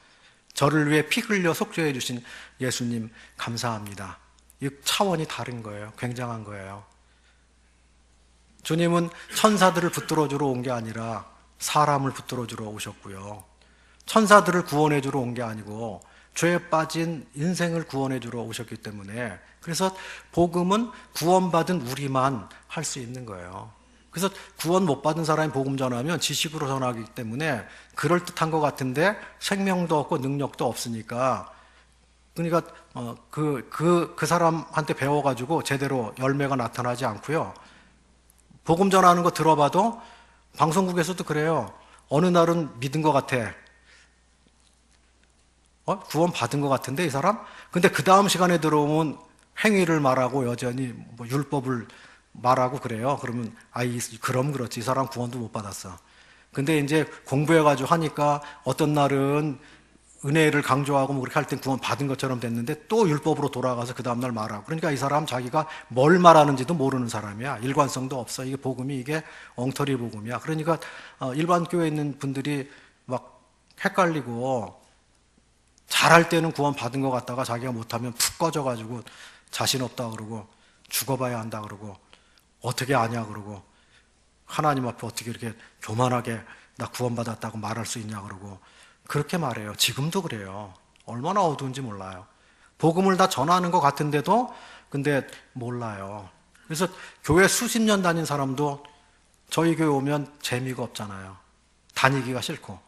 저를 위해 피 흘려 속죄해 주신 예수님 감사합니다. 이 차원이 다른 거예요. 굉장한 거예요. 주님은 천사들을 붙들어주러 온 게 아니라 사람을 붙들어주러 오셨고요. 천사들을 구원해주러 온 게 아니고 죄에 빠진 인생을 구원해주러 오셨기 때문에, 그래서 복음은 구원받은 우리만 할 수 있는 거예요. 그래서 구원 못 받은 사람이 복음 전하면 지식으로 전하기 때문에 그럴듯한 것 같은데 생명도 없고 능력도 없으니까, 그러니까 그 사람한테 배워가지고 제대로 열매가 나타나지 않고요. 복음 전하는 거 들어봐도 방송국에서도 그래요. 어느 날은 믿은 것 같아. 구원 받은 것 같은데 이 사람? 근데 그 다음 시간에 들어오면 행위를 말하고 여전히 뭐 율법을 말하고 그래요. 그러면 그럼 그렇지. 이 사람 구원도 못 받았어. 근데 이제 공부해가지고 하니까 어떤 날은 은혜를 강조하고 뭐 그렇게 할 땐 구원 받은 것처럼 됐는데 또 율법으로 돌아가서 그 다음날 말하고. 그러니까 이 사람 자기가 뭘 말하는지도 모르는 사람이야. 일관성도 없어. 이게 복음이 이게 엉터리 복음이야. 그러니까 일반 교회에 있는 분들이 막 헷갈리고 잘할 때는 구원 받은 것 같다가 자기가 못하면 푹 꺼져가지고 자신 없다 그러고 죽어봐야 한다 그러고 어떻게 아냐 그러고 하나님 앞에 어떻게 이렇게 교만하게 나 구원받았다고 말할 수 있냐 그러고 그렇게 말해요. 지금도 그래요. 얼마나 어두운지 몰라요. 복음을 다 전하는 것 같은데도 근데 몰라요. 그래서 교회 수십 년 다닌 사람도 저희 교회 오면 재미가 없잖아요. 다니기가 싫고.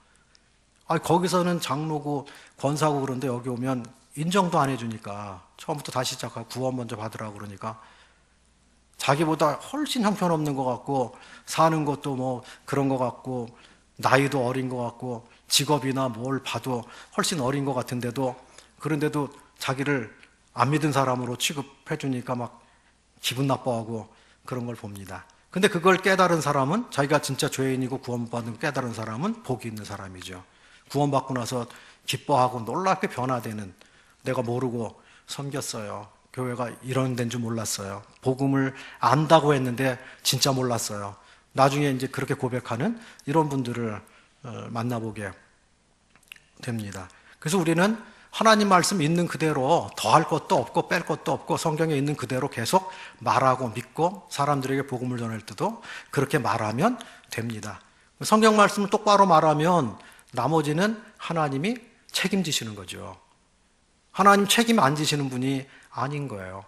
거기서는 장로고 권사고 그런데 여기 오면 인정도 안 해주니까 처음부터 다시 시작하고 구원 먼저 받으라고 그러니까 자기보다 훨씬 형편없는 것 같고 사는 것도 뭐 그런 것 같고 나이도 어린 것 같고 직업이나 뭘 봐도 훨씬 어린 것 같은데도 그런데도 자기를 안 믿은 사람으로 취급해 주니까 막 기분 나빠하고 그런 걸 봅니다. 근데 그걸 깨달은 사람은 자기가 진짜 죄인이고 구원받은 걸 깨달은 사람은 복이 있는 사람이죠. 구원받고 나서 기뻐하고 놀랍게 변화되는 내가 모르고 섬겼어요. 교회가 이런 데인 줄 몰랐어요. 복음을 안다고 했는데 진짜 몰랐어요. 나중에 이제 그렇게 고백하는 이런 분들을 만나보게 됩니다. 그래서 우리는 하나님 말씀 있는 그대로 더할 것도 없고 뺄 것도 없고 성경에 있는 그대로 계속 말하고 믿고 사람들에게 복음을 전할 때도 그렇게 말하면 됩니다. 성경 말씀을 똑바로 말하면 나머지는 하나님이 책임지시는 거죠. 하나님 책임 안 지시는 분이 아닌 거예요.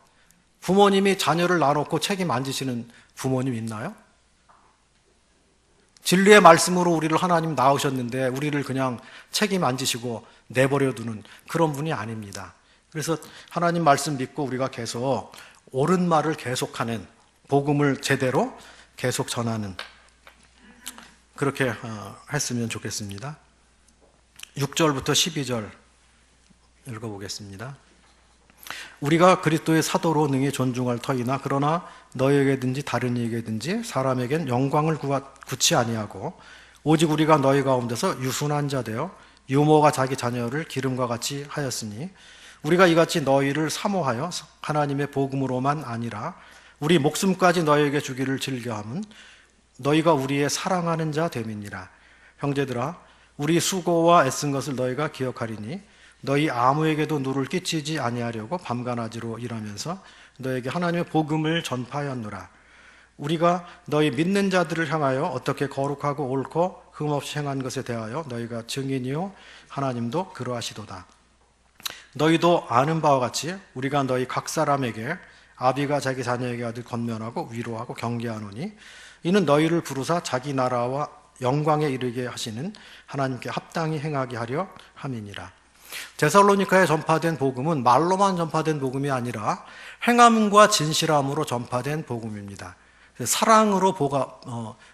부모님이 자녀를 놔놓고 책임 안 지시는 부모님 있나요? 진리의 말씀으로 우리를 하나님 낳으셨는데 우리를 그냥 책임 안 지시고 내버려 두는 그런 분이 아닙니다. 그래서 하나님 말씀 믿고 우리가 계속 옳은 말을 계속하는 복음을 제대로 계속 전하는 그렇게 했으면 좋겠습니다. 6절부터 12절 읽어보겠습니다. 우리가 그리스도의 사도로 능히 존중할 터이나 그러나 너희에게든지 다른 이에게든지 사람에겐 영광을 구치 아니하고 오직 우리가 너희 가운데서 유순한 자 되어 유모가 자기 자녀를 기름과 같이 하였으니 우리가 이같이 너희를 사모하여 하나님의 복음으로만 아니라 우리 목숨까지 너희에게 주기를 즐겨함은 너희가 우리의 사랑하는 자 됨이니라. 형제들아 우리 수고와 애쓴 것을 너희가 기억하리니 너희 아무에게도 누를 끼치지 아니하려고 밤낮으로 일하면서 너에게 하나님의 복음을 전파하였노라. 우리가 너희 믿는 자들을 향하여 어떻게 거룩하고 옳고 흠없이 행한 것에 대하여 너희가 증인이요 하나님도 그러하시도다. 너희도 아는 바와 같이 우리가 너희 각 사람에게 아비가 자기 자녀에게 하듯 권면하고 위로하고 경계하노니 이는 너희를 부르사 자기 나라와 영광에 이르게 하시는 하나님께 합당히 행하게 하려 함이니라. 데살로니카에 전파된 복음은 말로만 전파된 복음이 아니라 행함과 진실함으로 전파된 복음입니다. 사랑으로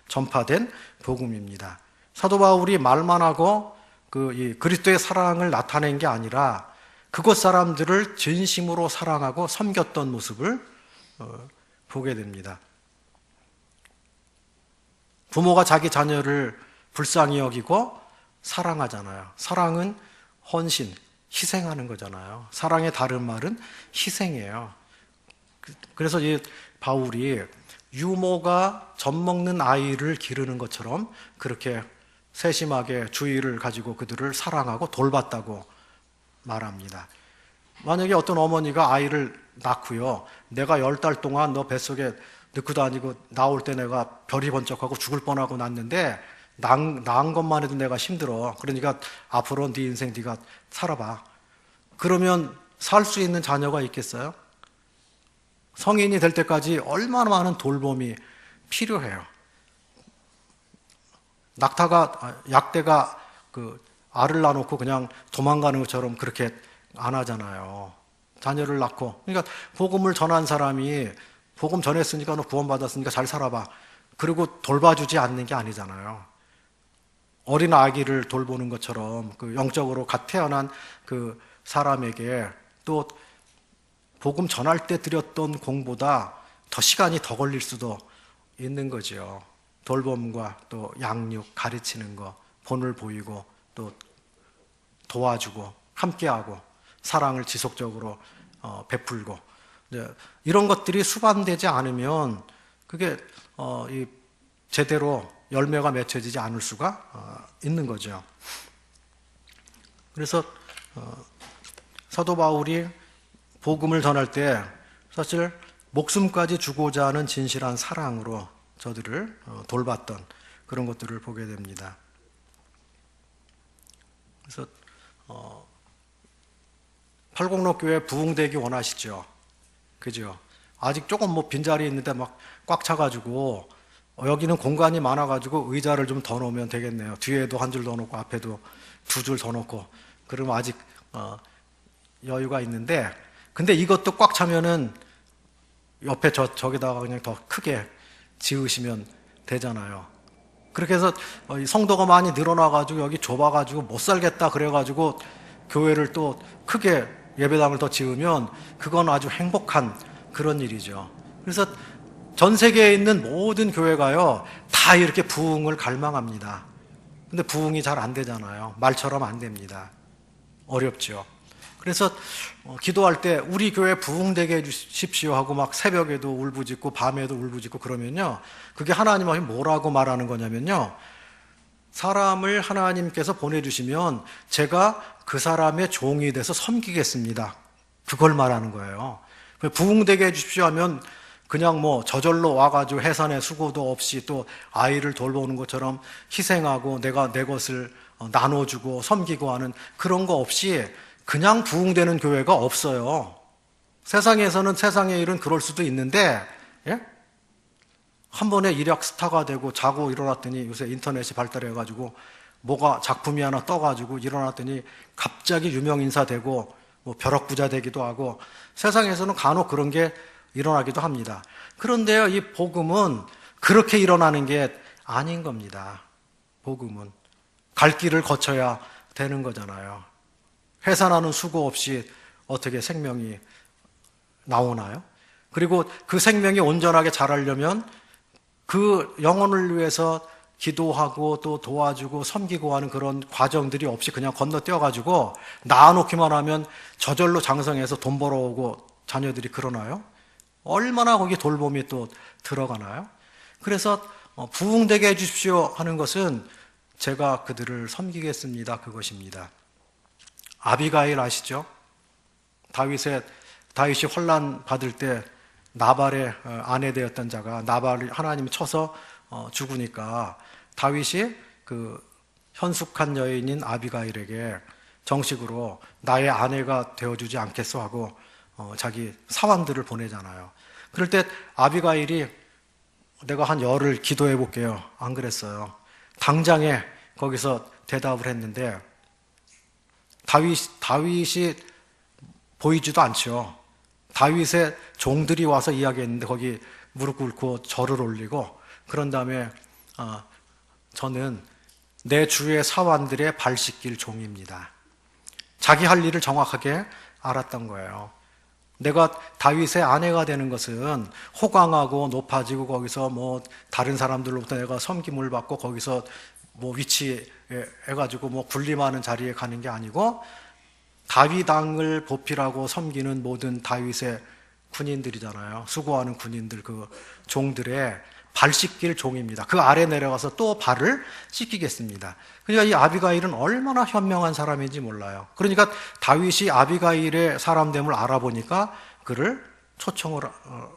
전파된 복음입니다. 사도 바울이 말만 하고 그리스도의 사랑을 나타낸 게 아니라 그곳 사람들을 진심으로 사랑하고 섬겼던 모습을 보게 됩니다. 부모가 자기 자녀를 불쌍히 여기고 사랑하잖아요. 사랑은 헌신, 희생하는 거잖아요. 사랑의 다른 말은 희생이에요. 그래서 이 바울이 유모가 젖 먹는 아이를 기르는 것처럼 그렇게 세심하게 주의를 가지고 그들을 사랑하고 돌봤다고 말합니다. 만약에 어떤 어머니가 아이를 낳고요, 내가 10달 동안 너 뱃속에 넣고 다니고 나올 때 내가 별이 번쩍하고 죽을 뻔하고 낳는데 낳은 것만 해도 내가 힘들어. 그러니까 앞으로 네 인생 네가 살아봐. 그러면 살 수 있는 자녀가 있겠어요? 성인이 될 때까지 얼마나 많은 돌봄이 필요해요. 약대가 알을 낳아놓고 그냥 도망가는 것처럼 그렇게 안 하잖아요. 자녀를 낳고. 그러니까 복음을 전한 사람이 복음 전했으니까 너 구원받았으니까 잘 살아봐. 그리고 돌봐주지 않는 게 아니잖아요. 어린 아기를 돌보는 것처럼 영적으로 갓 태어난 그 사람에게 또 복음 전할 때 드렸던 공보다 더 시간이 더 걸릴 수도 있는 거죠. 돌봄과 또 양육, 가르치는 거, 본을 보이고 또 도와주고 함께하고 사랑을 지속적으로 베풀고 이런 것들이 수반되지 않으면 그게 제대로 열매가 맺혀지지 않을 수가 있는 거죠. 그래서 사도 바울이 복음을 전할 때 사실 목숨까지 주고자 하는 진실한 사랑으로 저들을 돌봤던 그런 것들을 보게 됩니다. 그래서 팔공로 교회 부흥되기 원하시죠? 그죠? 아직 조금 뭐 빈자리 있는데 막 꽉 차가지고 여기는 공간이 많아가지고 의자를 좀 더 놓으면 되겠네요. 뒤에도 한 줄 더 놓고 앞에도 두 줄 더 놓고 그러면 아직 여유가 있는데, 근데 이것도 꽉 차면은 옆에 저기다가 그냥 더 크게 지으시면 되잖아요. 그렇게 해서 성도가 많이 늘어나가지고 여기 좁아가지고 못 살겠다 그래가지고 교회를 또 크게 예배당을 더 지으면 그건 아주 행복한 그런 일이죠. 그래서 전 세계에 있는 모든 교회가요 다 이렇게 부흥을 갈망합니다. 근데 부흥이 잘 안 되잖아요. 말처럼 안 됩니다. 어렵죠. 그래서 기도할 때 우리 교회 부흥되게 해주십시오 하고 막 새벽에도 울부짖고 밤에도 울부짖고 그러면요, 그게 하나님이 뭐라고 말하는 거냐면요, 사람을 하나님께서 보내주시면 제가 그 사람의 종이 돼서 섬기겠습니다. 그걸 말하는 거예요. 부흥되게 해주십시오 하면 그냥 뭐 저절로 와가지고 해산의 수고도 없이 또 아이를 돌보는 것처럼 희생하고 내가 내 것을 나눠주고 섬기고 하는 그런 거 없이 그냥 부흥되는 교회가 없어요. 세상에서는 세상의 일은 그럴 수도 있는데, 예? 한 번에 일약 스타가 되고 자고 일어났더니 요새 인터넷이 발달해가지고 뭐가 작품이 하나 떠가지고 일어났더니 갑자기 유명 인사 되고 뭐 벼락부자 되기도 하고 세상에서는 간혹 그런 게 일어나기도 합니다. 그런데요, 이 복음은 그렇게 일어나는 게 아닌 겁니다. 복음은 갈 길을 거쳐야 되는 거잖아요. 해산하는 수고 없이 어떻게 생명이 나오나요? 그리고 그 생명이 온전하게 자라려면 그 영혼을 위해서 기도하고 또 도와주고 섬기고 하는 그런 과정들이 없이 그냥 건너뛰어가지고 낳아놓기만 하면 저절로 장성해서 돈 벌어오고 자녀들이 그러나요? 얼마나 거기 돌봄이 또 들어가나요? 그래서 부흥되게 해주십시오 하는 것은 제가 그들을 섬기겠습니다, 그것입니다. 아비가일 아시죠? 다윗이 환난 받을 때 나발의 아내 되었던 자가 나발을 하나님이 쳐서 죽으니까 다윗이 그 현숙한 여인인 아비가일에게 정식으로 나의 아내가 되어주지 않겠소 하고 자기 사환들을 보내잖아요. 그럴 때 아비가일이 내가 한 열흘 기도해 볼게요, 안 그랬어요. 당장에 거기서 대답을 했는데 다윗이 보이지도 않죠. 다윗의 종들이 와서 이야기했는데 거기 무릎 꿇고 절을 올리고 그런 다음에 저는 내 주의 사환들의 발 씻길 종입니다. 자기 할 일을 정확하게 알았던 거예요. 내가 다윗의 아내가 되는 것은 호강하고 높아지고 거기서 뭐 다른 사람들로부터 내가 섬김을 받고 거기서 뭐 위치해가지고 뭐 군림하는 자리에 가는 게 아니고 다윗 왕을 보필하고 섬기는 모든 다윗의 군인들이잖아요. 수고하는 군인들, 그 종들의 발 씻길 종입니다. 그 아래 내려가서 또 발을 씻기겠습니다. 그러니까 이 아비가일은 얼마나 현명한 사람인지 몰라요. 그러니까 다윗이 아비가일의 사람됨을 알아보니까 그를 초청을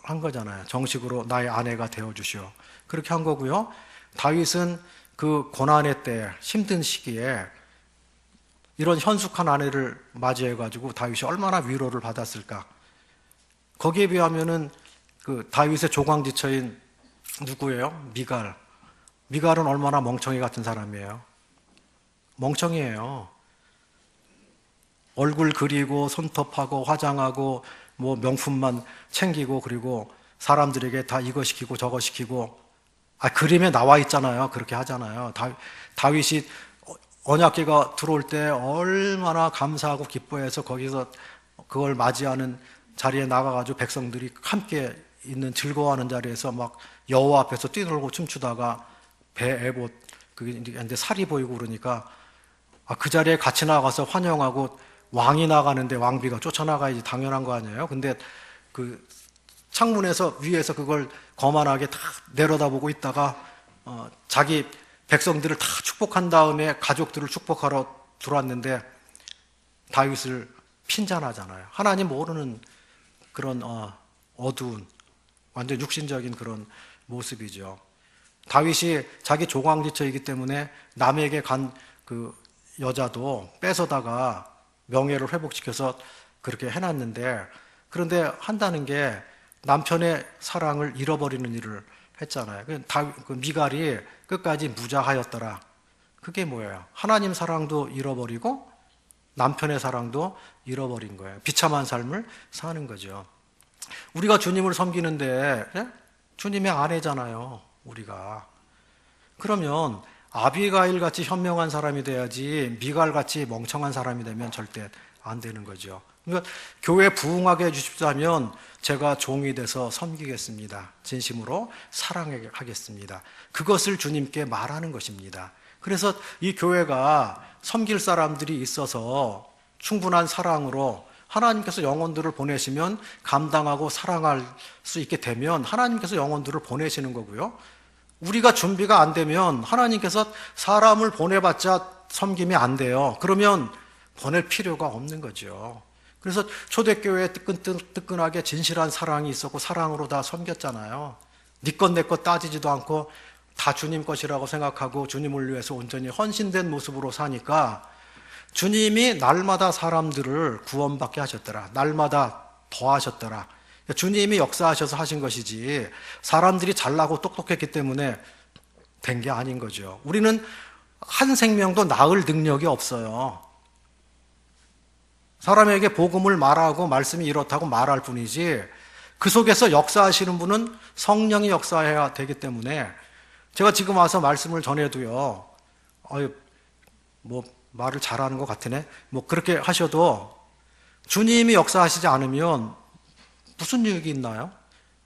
한 거잖아요. 정식으로 나의 아내가 되어주시오. 그렇게 한 거고요. 다윗은 그 고난의 때, 힘든 시기에 이런 현숙한 아내를 맞이해가지고 다윗이 얼마나 위로를 받았을까. 거기에 비하면은 그 다윗의 조광지처인 누구예요? 미갈. 미갈은 얼마나 멍청이 같은 사람이에요. 멍청이에요. 얼굴 그리고 손톱하고 화장하고 뭐 명품만 챙기고 그리고 사람들에게 다 이거 시키고 저거 시키고 그림에 나와 있잖아요. 그렇게 하잖아요. 다윗이 언약궤가 들어올 때 얼마나 감사하고 기뻐해서 거기서 그걸 맞이하는 자리에 나가가지고 백성들이 함께 있는 즐거워하는 자리에서 막 여호와 앞에서 뛰놀고 춤추다가 배 에봇 그게 이제 살이 보이고 그러니까 그 자리에 같이 나가서 환영하고 왕이 나가는데 왕비가 쫓아나가야지 당연한 거 아니에요? 근데 그 창문에서 위에서 그걸 거만하게 다 내려다보고 있다가 자기 백성들을 다 축복한 다음에 가족들을 축복하러 들어왔는데 다윗을 핀잔하잖아요. 하나님 모르는 그런 어두운 완전 육신적인 그런 모습이죠. 다윗이 자기 조광지처이기 때문에 남에게 간 그 여자도 뺏어다가 명예를 회복시켜서 그렇게 해놨는데, 그런데 한다는 게 남편의 사랑을 잃어버리는 일을 했잖아요. 그 미갈이 끝까지 무자하였더라. 그게 뭐예요? 하나님 사랑도 잃어버리고 남편의 사랑도 잃어버린 거예요. 비참한 삶을 사는 거죠. 우리가 주님을 섬기는데 주님의 아내잖아요, 우리가. 그러면 아비가일 같이 현명한 사람이 돼야지 미갈 같이 멍청한 사람이 되면 절대 안 되는 거죠. 그러니까 교회 부흥하게 해주십사면 제가 종이 돼서 섬기겠습니다. 진심으로 사랑하겠습니다. 그것을 주님께 말하는 것입니다. 그래서 이 교회가 섬길 사람들이 있어서 충분한 사랑으로 하나님께서 영혼들을 보내시면 감당하고 사랑할 수 있게 되면 하나님께서 영혼들을 보내시는 거고요. 우리가 준비가 안 되면 하나님께서 사람을 보내봤자 섬김이 안 돼요. 그러면 보낼 필요가 없는 거죠. 그래서 초대교회에 뜨끈뜨끈하게 진실한 사랑이 있었고 사랑으로 다 섬겼잖아요. 네 것 내 것 따지지도 않고 다 주님 것이라고 생각하고 주님을 위해서 온전히 헌신된 모습으로 사니까 주님이 날마다 사람들을 구원받게 하셨더라. 날마다 더하셨더라. 주님이 역사하셔서 하신 것이지 사람들이 잘나고 똑똑했기 때문에 된 게 아닌 거죠. 우리는 한 생명도 낳을 능력이 없어요. 사람에게 복음을 말하고 말씀이 이렇다고 말할 뿐이지 그 속에서 역사하시는 분은 성령이 역사해야 되기 때문에 제가 지금 와서 말씀을 전해도요, 말을 잘하는 것 같으네. 그렇게 하셔도 주님이 역사하시지 않으면 무슨 유익이 있나요?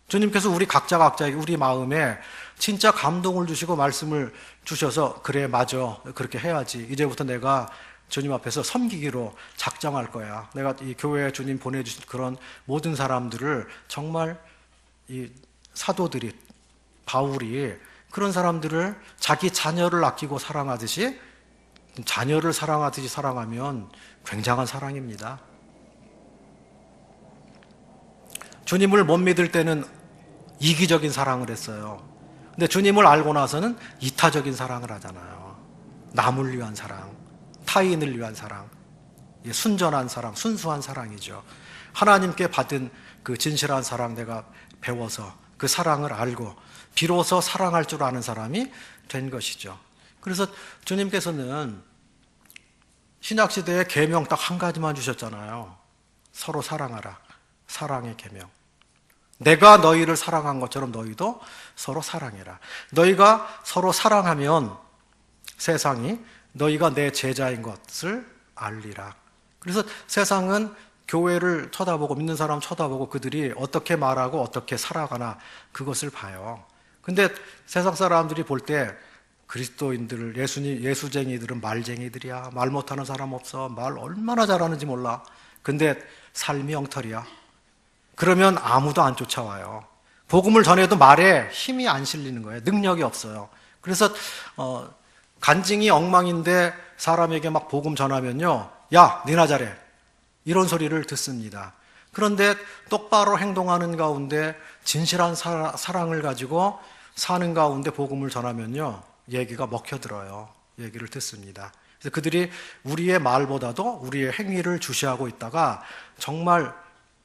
주님께서 우리 각자에게 우리 마음에 진짜 감동을 주시고 말씀을 주셔서 그래 맞아 그렇게 해야지. 이제부터 내가 주님 앞에서 섬기기로 작정할 거야. 내가 이 교회에 주님 보내주신 그런 모든 사람들을 정말 이 사도들이 바울이 그런 사람들을 자기 자녀를 아끼고 사랑하듯이 자녀를 사랑하듯이 사랑하면 굉장한 사랑입니다. 주님을 못 믿을 때는 이기적인 사랑을 했어요. 근데 주님을 알고 나서는 이타적인 사랑을 하잖아요. 남을 위한 사랑, 타인을 위한 사랑, 순전한 사랑, 순수한 사랑이죠. 하나님께 받은 그 진실한 사랑 내가 배워서 그 사랑을 알고 비로소 사랑할 줄 아는 사람이 된 것이죠. 그래서 주님께서는 신약시대에 계명 딱 한 가지만 주셨잖아요. 서로 사랑하라. 사랑의 계명. 내가 너희를 사랑한 것처럼 너희도 서로 사랑해라. 너희가 서로 사랑하면 세상이 너희가 내 제자인 것을 알리라. 그래서 세상은 교회를 쳐다보고 믿는 사람 쳐다보고 그들이 어떻게 말하고 어떻게 살아가나 그것을 봐요. 근데 세상 사람들이 볼 때 그리스도인들, 예수쟁이들은 말쟁이들이야. 말 못하는 사람 없어. 말 얼마나 잘하는지 몰라. 근데 삶이 엉터리야. 그러면 아무도 안 쫓아와요. 복음을 전해도 말에 힘이 안 실리는 거예요. 능력이 없어요. 그래서 간증이 엉망인데 사람에게 막 복음 전하면요, 야, 니나 잘해. 이런 소리를 듣습니다. 그런데 똑바로 행동하는 가운데 진실한 사랑을 가지고 사는 가운데 복음을 전하면요, 얘기가 먹혀들어요. 얘기를 듣습니다. 그래서 그들이 우리의 말보다도 우리의 행위를 주시하고 있다가 정말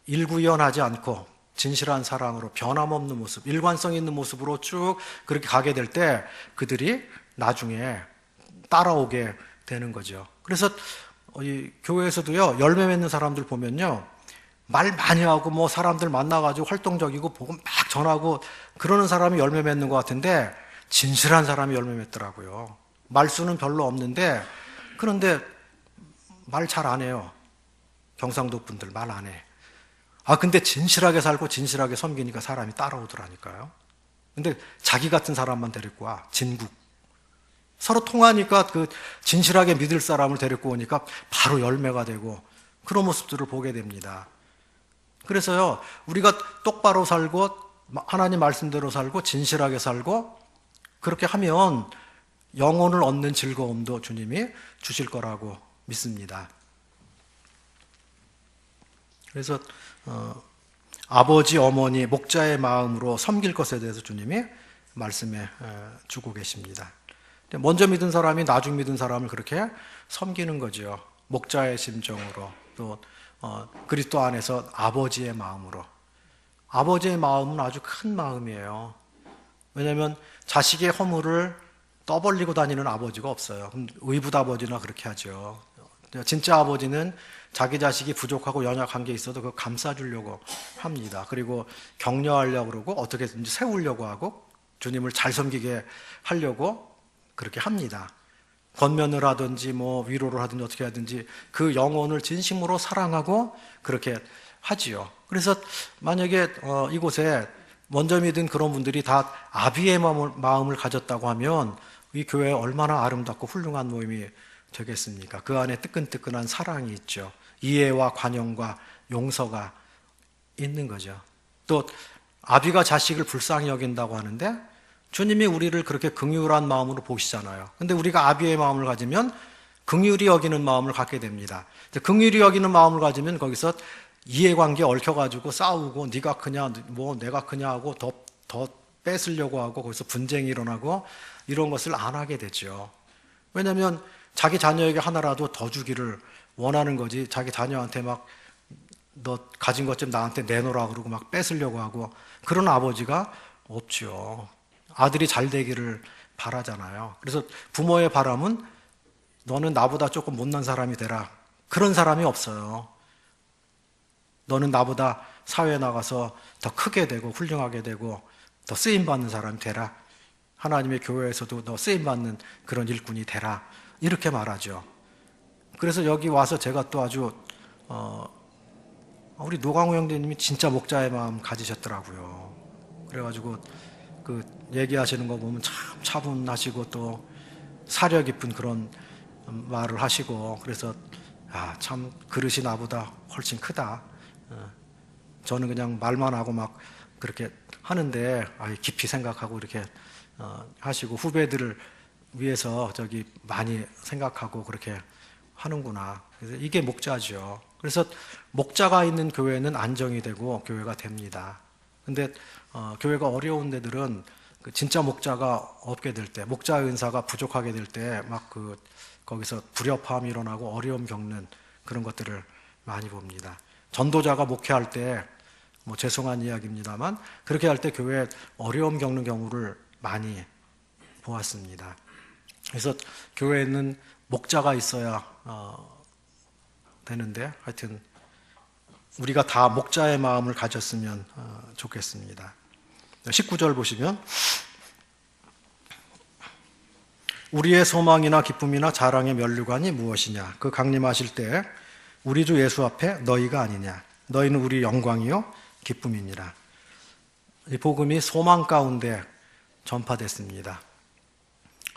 일구이연하지 않고 진실한 사랑으로 변함없는 모습, 일관성 있는 모습으로 쭉 그렇게 가게 될 때 그들이 나중에 따라오게 되는 거죠. 그래서 이 교회에서도요, 열매 맺는 사람들 보면요, 말 많이 하고 사람들 만나가지고 활동적이고 복음 막 전하고 그러는 사람이 열매 맺는 것 같은데 진실한 사람이 열매 맺더라고요. 말수는 별로 없는데 그런데 말 잘 안 해요. 경상도 분들 말 안 해. 근데 진실하게 살고 진실하게 섬기니까 사람이 따라오더라니까요. 근데 자기 같은 사람만 데리고 와. 진국. 서로 통하니까 그 진실하게 믿을 사람을 데리고 오니까 바로 열매가 되고 그런 모습들을 보게 됩니다. 그래서요, 우리가 똑바로 살고 하나님 말씀대로 살고 진실하게 살고 그렇게 하면 영혼을 얻는 즐거움도 주님이 주실 거라고 믿습니다. 그래서 아버지, 어머니, 목자의 마음으로 섬길 것에 대해서 주님이 말씀해 주고 계십니다. 먼저 믿은 사람이 나중 믿은 사람을 그렇게 섬기는 거죠. 목자의 심정으로, 또 그리스도 안에서 아버지의 마음으로. 아버지의 마음은 아주 큰 마음이에요. 왜냐하면 자식의 허물을 떠벌리고 다니는 아버지가 없어요. 의붓 아버지나 그렇게 하죠. 진짜 아버지는 자기 자식이 부족하고 연약한 게 있어도 그거 감싸주려고 합니다. 그리고 격려하려고 그러고 어떻게든지 세우려고 하고 주님을 잘 섬기게 하려고 그렇게 합니다. 권면을 하든지 뭐 위로를 하든지 어떻게 하든지 그 영혼을 진심으로 사랑하고 그렇게 하지요. 그래서 만약에 이곳에 먼저 믿은 그런 분들이 다 아비의 마음을 가졌다고 하면 이 교회에 얼마나 아름답고 훌륭한 모임이 되겠습니까? 그 안에 뜨끈뜨끈한 사랑이 있죠. 이해와 관용과 용서가 있는 거죠. 또 아비가 자식을 불쌍히 여긴다고 하는데 주님이 우리를 그렇게 긍휼한 마음으로 보시잖아요. 근데 우리가 아비의 마음을 가지면 긍휼히 여기는 마음을 갖게 됩니다. 긍휼히 여기는 마음을 가지면 거기서 이해관계 얽혀가지고 싸우고 네가 크냐 뭐 내가 크냐 하고 더 뺏으려고 하고 거기서 분쟁이 일어나고 이런 것을 안 하게 되죠. 왜냐하면 자기 자녀에게 하나라도 더 주기를 원하는 거지 자기 자녀한테 막 너 가진 것 좀 나한테 내놓으라 그러고 막 뺏으려고 하고 그런 아버지가 없죠. 아들이 잘 되기를 바라잖아요. 그래서 부모의 바람은 너는 나보다 조금 못난 사람이 되라. 그런 사람이 없어요. 너는 나보다 사회에 나가서 더 크게 되고 훌륭하게 되고 더 쓰임받는 사람이 되라. 하나님의 교회에서도 너 쓰임받는 그런 일꾼이 되라. 이렇게 말하죠. 그래서 여기 와서 제가 또 아주 우리 노광호 형제님이 진짜 목자의 마음 가지셨더라고요. 그래가지고 그 얘기하시는 거 보면 참 차분하시고 또 사려 깊은 그런 말을 하시고 그래서 참 그릇이 나보다 훨씬 크다. 저는 그냥 말만 하고 막 그렇게 하는데 깊이 생각하고 이렇게 하시고 후배들을 위해서 저기 많이 생각하고 그렇게 하는구나. 그래서 이게 목자죠. 그래서 목자가 있는 교회는 안정이 되고 교회가 됩니다. 근데 교회가 어려운 데들은 그 진짜 목자가 없게 될 때, 목자 은사가 부족하게 될 때 막 거기서 불협화음이 일어나고 어려움 겪는 그런 것들을 많이 봅니다. 전도자가 목회할 때 뭐 죄송한 이야기입니다만 그렇게 할 때 교회에 어려움 겪는 경우를 많이 보았습니다. 그래서 교회에는 목자가 있어야 되는데 하여튼 우리가 다 목자의 마음을 가졌으면 좋겠습니다. 19절 보시면 우리의 소망이나 기쁨이나 자랑의 면류관이 무엇이냐 그 강림하실 때 우리 주 예수 앞에 너희가 아니냐 너희는 우리 영광이요 기쁨이니라. 이 복음이 소망 가운데 전파됐습니다.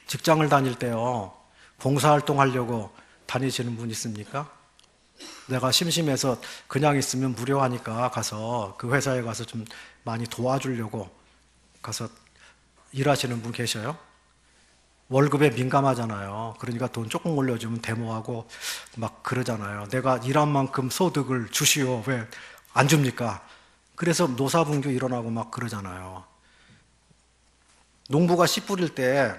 직장을 다닐 때요 봉사활동 하려고 다니시는 분 있습니까? 내가 심심해서 그냥 있으면 무료하니까 가서 그 회사에 가서 좀 많이 도와주려고 가서 일하시는 분 계셔요? 월급에 민감하잖아요. 그러니까 돈 조금 올려주면 데모하고 막 그러잖아요. 내가 일한 만큼 소득을 주시오. 왜 안 줍니까? 그래서 노사분규 일어나고 막 그러잖아요. 농부가 씨 뿌릴 때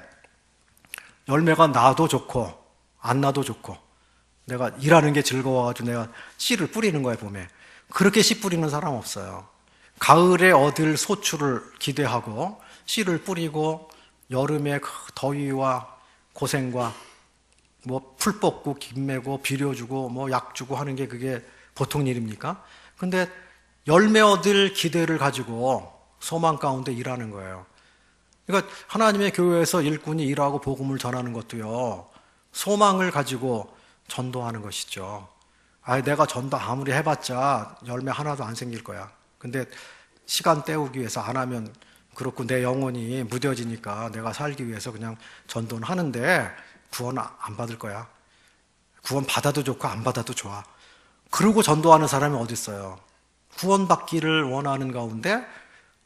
열매가 나도 좋고 안 나도 좋고 내가 일하는 게 즐거워가지고 내가 씨를 뿌리는 거예요, 봄에. 그렇게 씨 뿌리는 사람 없어요. 가을에 얻을 소출을 기대하고 씨를 뿌리고 여름에 더위와 고생과 뭐 풀 뽑고 김 메고 비료 주고 뭐 약 주고 하는 게 그게 보통 일입니까? 근데 열매 얻을 기대를 가지고 소망 가운데 일하는 거예요. 그러니까 하나님의 교회에서 일꾼이 일하고 복음을 전하는 것도요, 소망을 가지고 전도하는 것이죠. 내가 전도 아무리 해봤자 열매 하나도 안 생길 거야. 근데 시간 때우기 위해서 안 하면 그렇고 내 영혼이 무뎌지니까 내가 살기 위해서 그냥 전도는 하는데 구원 안 받을 거야. 구원 받아도 좋고 안 받아도 좋아. 그러고 전도하는 사람이 어디 있어요? 구원받기를 원하는 가운데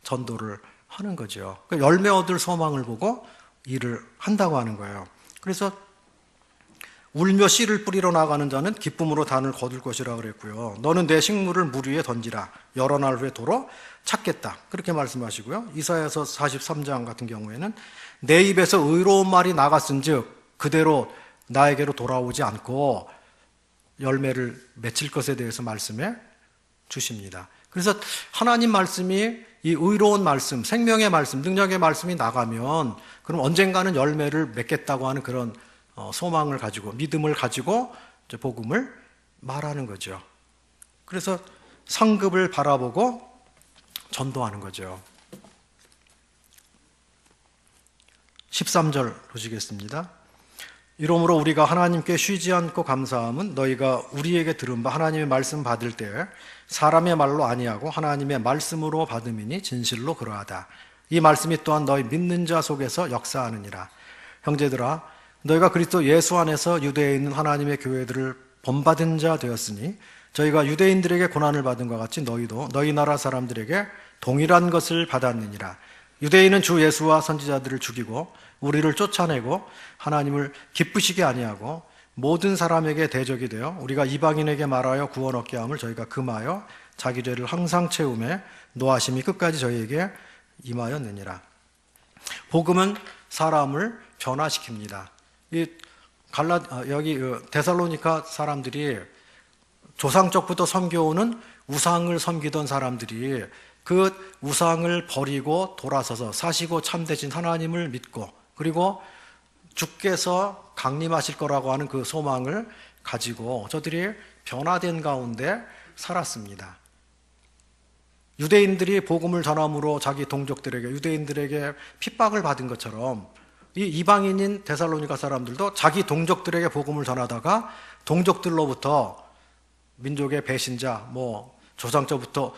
전도를 하는 거죠. 그러니까 열매 얻을 소망을 보고 일을 한다고 하는 거예요. 그래서 울며 씨를 뿌리러 나가는 자는 기쁨으로 단을 거둘 것이라 그랬고요. 너는 내 식물을 물 위에 던지라. 여러 날 후에 도로 찾겠다. 그렇게 말씀하시고요. 이사야서 43장 같은 경우에는 내 입에서 의로운 말이 나갔은즉 그대로 나에게로 돌아오지 않고 열매를 맺힐 것에 대해서 말씀해 주십니다. 그래서 하나님 말씀이 이 의로운 말씀, 생명의 말씀, 능력의 말씀이 나가면 그럼 언젠가는 열매를 맺겠다고 하는 그런 소망을 가지고, 믿음을 가지고 이제 복음을 말하는 거죠. 그래서 상급을 바라보고 전도하는 거죠. 13절 보시겠습니다. 이러므로 우리가 하나님께 쉬지 않고 감사함은 너희가 우리에게 들은 바 하나님의 말씀 받을 때 사람의 말로 아니하고 하나님의 말씀으로 받음이니 진실로 그러하다. 이 말씀이 또한 너희 믿는 자 속에서 역사하느니라. 형제들아, 너희가 그리스도 예수 안에서 유대에 있는 하나님의 교회들을 본받은 자 되었으니 저희가 유대인들에게 고난을 받은 것 같이 너희도 너희 나라 사람들에게 동일한 것을 받았느니라. 유대인은 주 예수와 선지자들을 죽이고 우리를 쫓아내고 하나님을 기쁘시게 아니하고 모든 사람에게 대적이 되어 우리가 이방인에게 말하여 구원 얻게 함을 저희가 금하여 자기 죄를 항상 채우매 노하심이 끝까지 저희에게 임하였느니라. 복음은 사람을 변화시킵니다. 여기 데살로니가 사람들이 조상적부터 섬겨오는 우상을 섬기던 사람들이 그 우상을 버리고 돌아서서 사시고 참되신 하나님을 믿고 그리고 주께서 강림하실 거라고 하는 그 소망을 가지고 저들이 변화된 가운데 살았습니다. 유대인들이 복음을 전함으로 자기 동족들에게, 유대인들에게 핍박을 받은 것처럼 이 이방인인 데살로니가 사람들도 자기 동족들에게 복음을 전하다가 동족들로부터 민족의 배신자, 조상적부터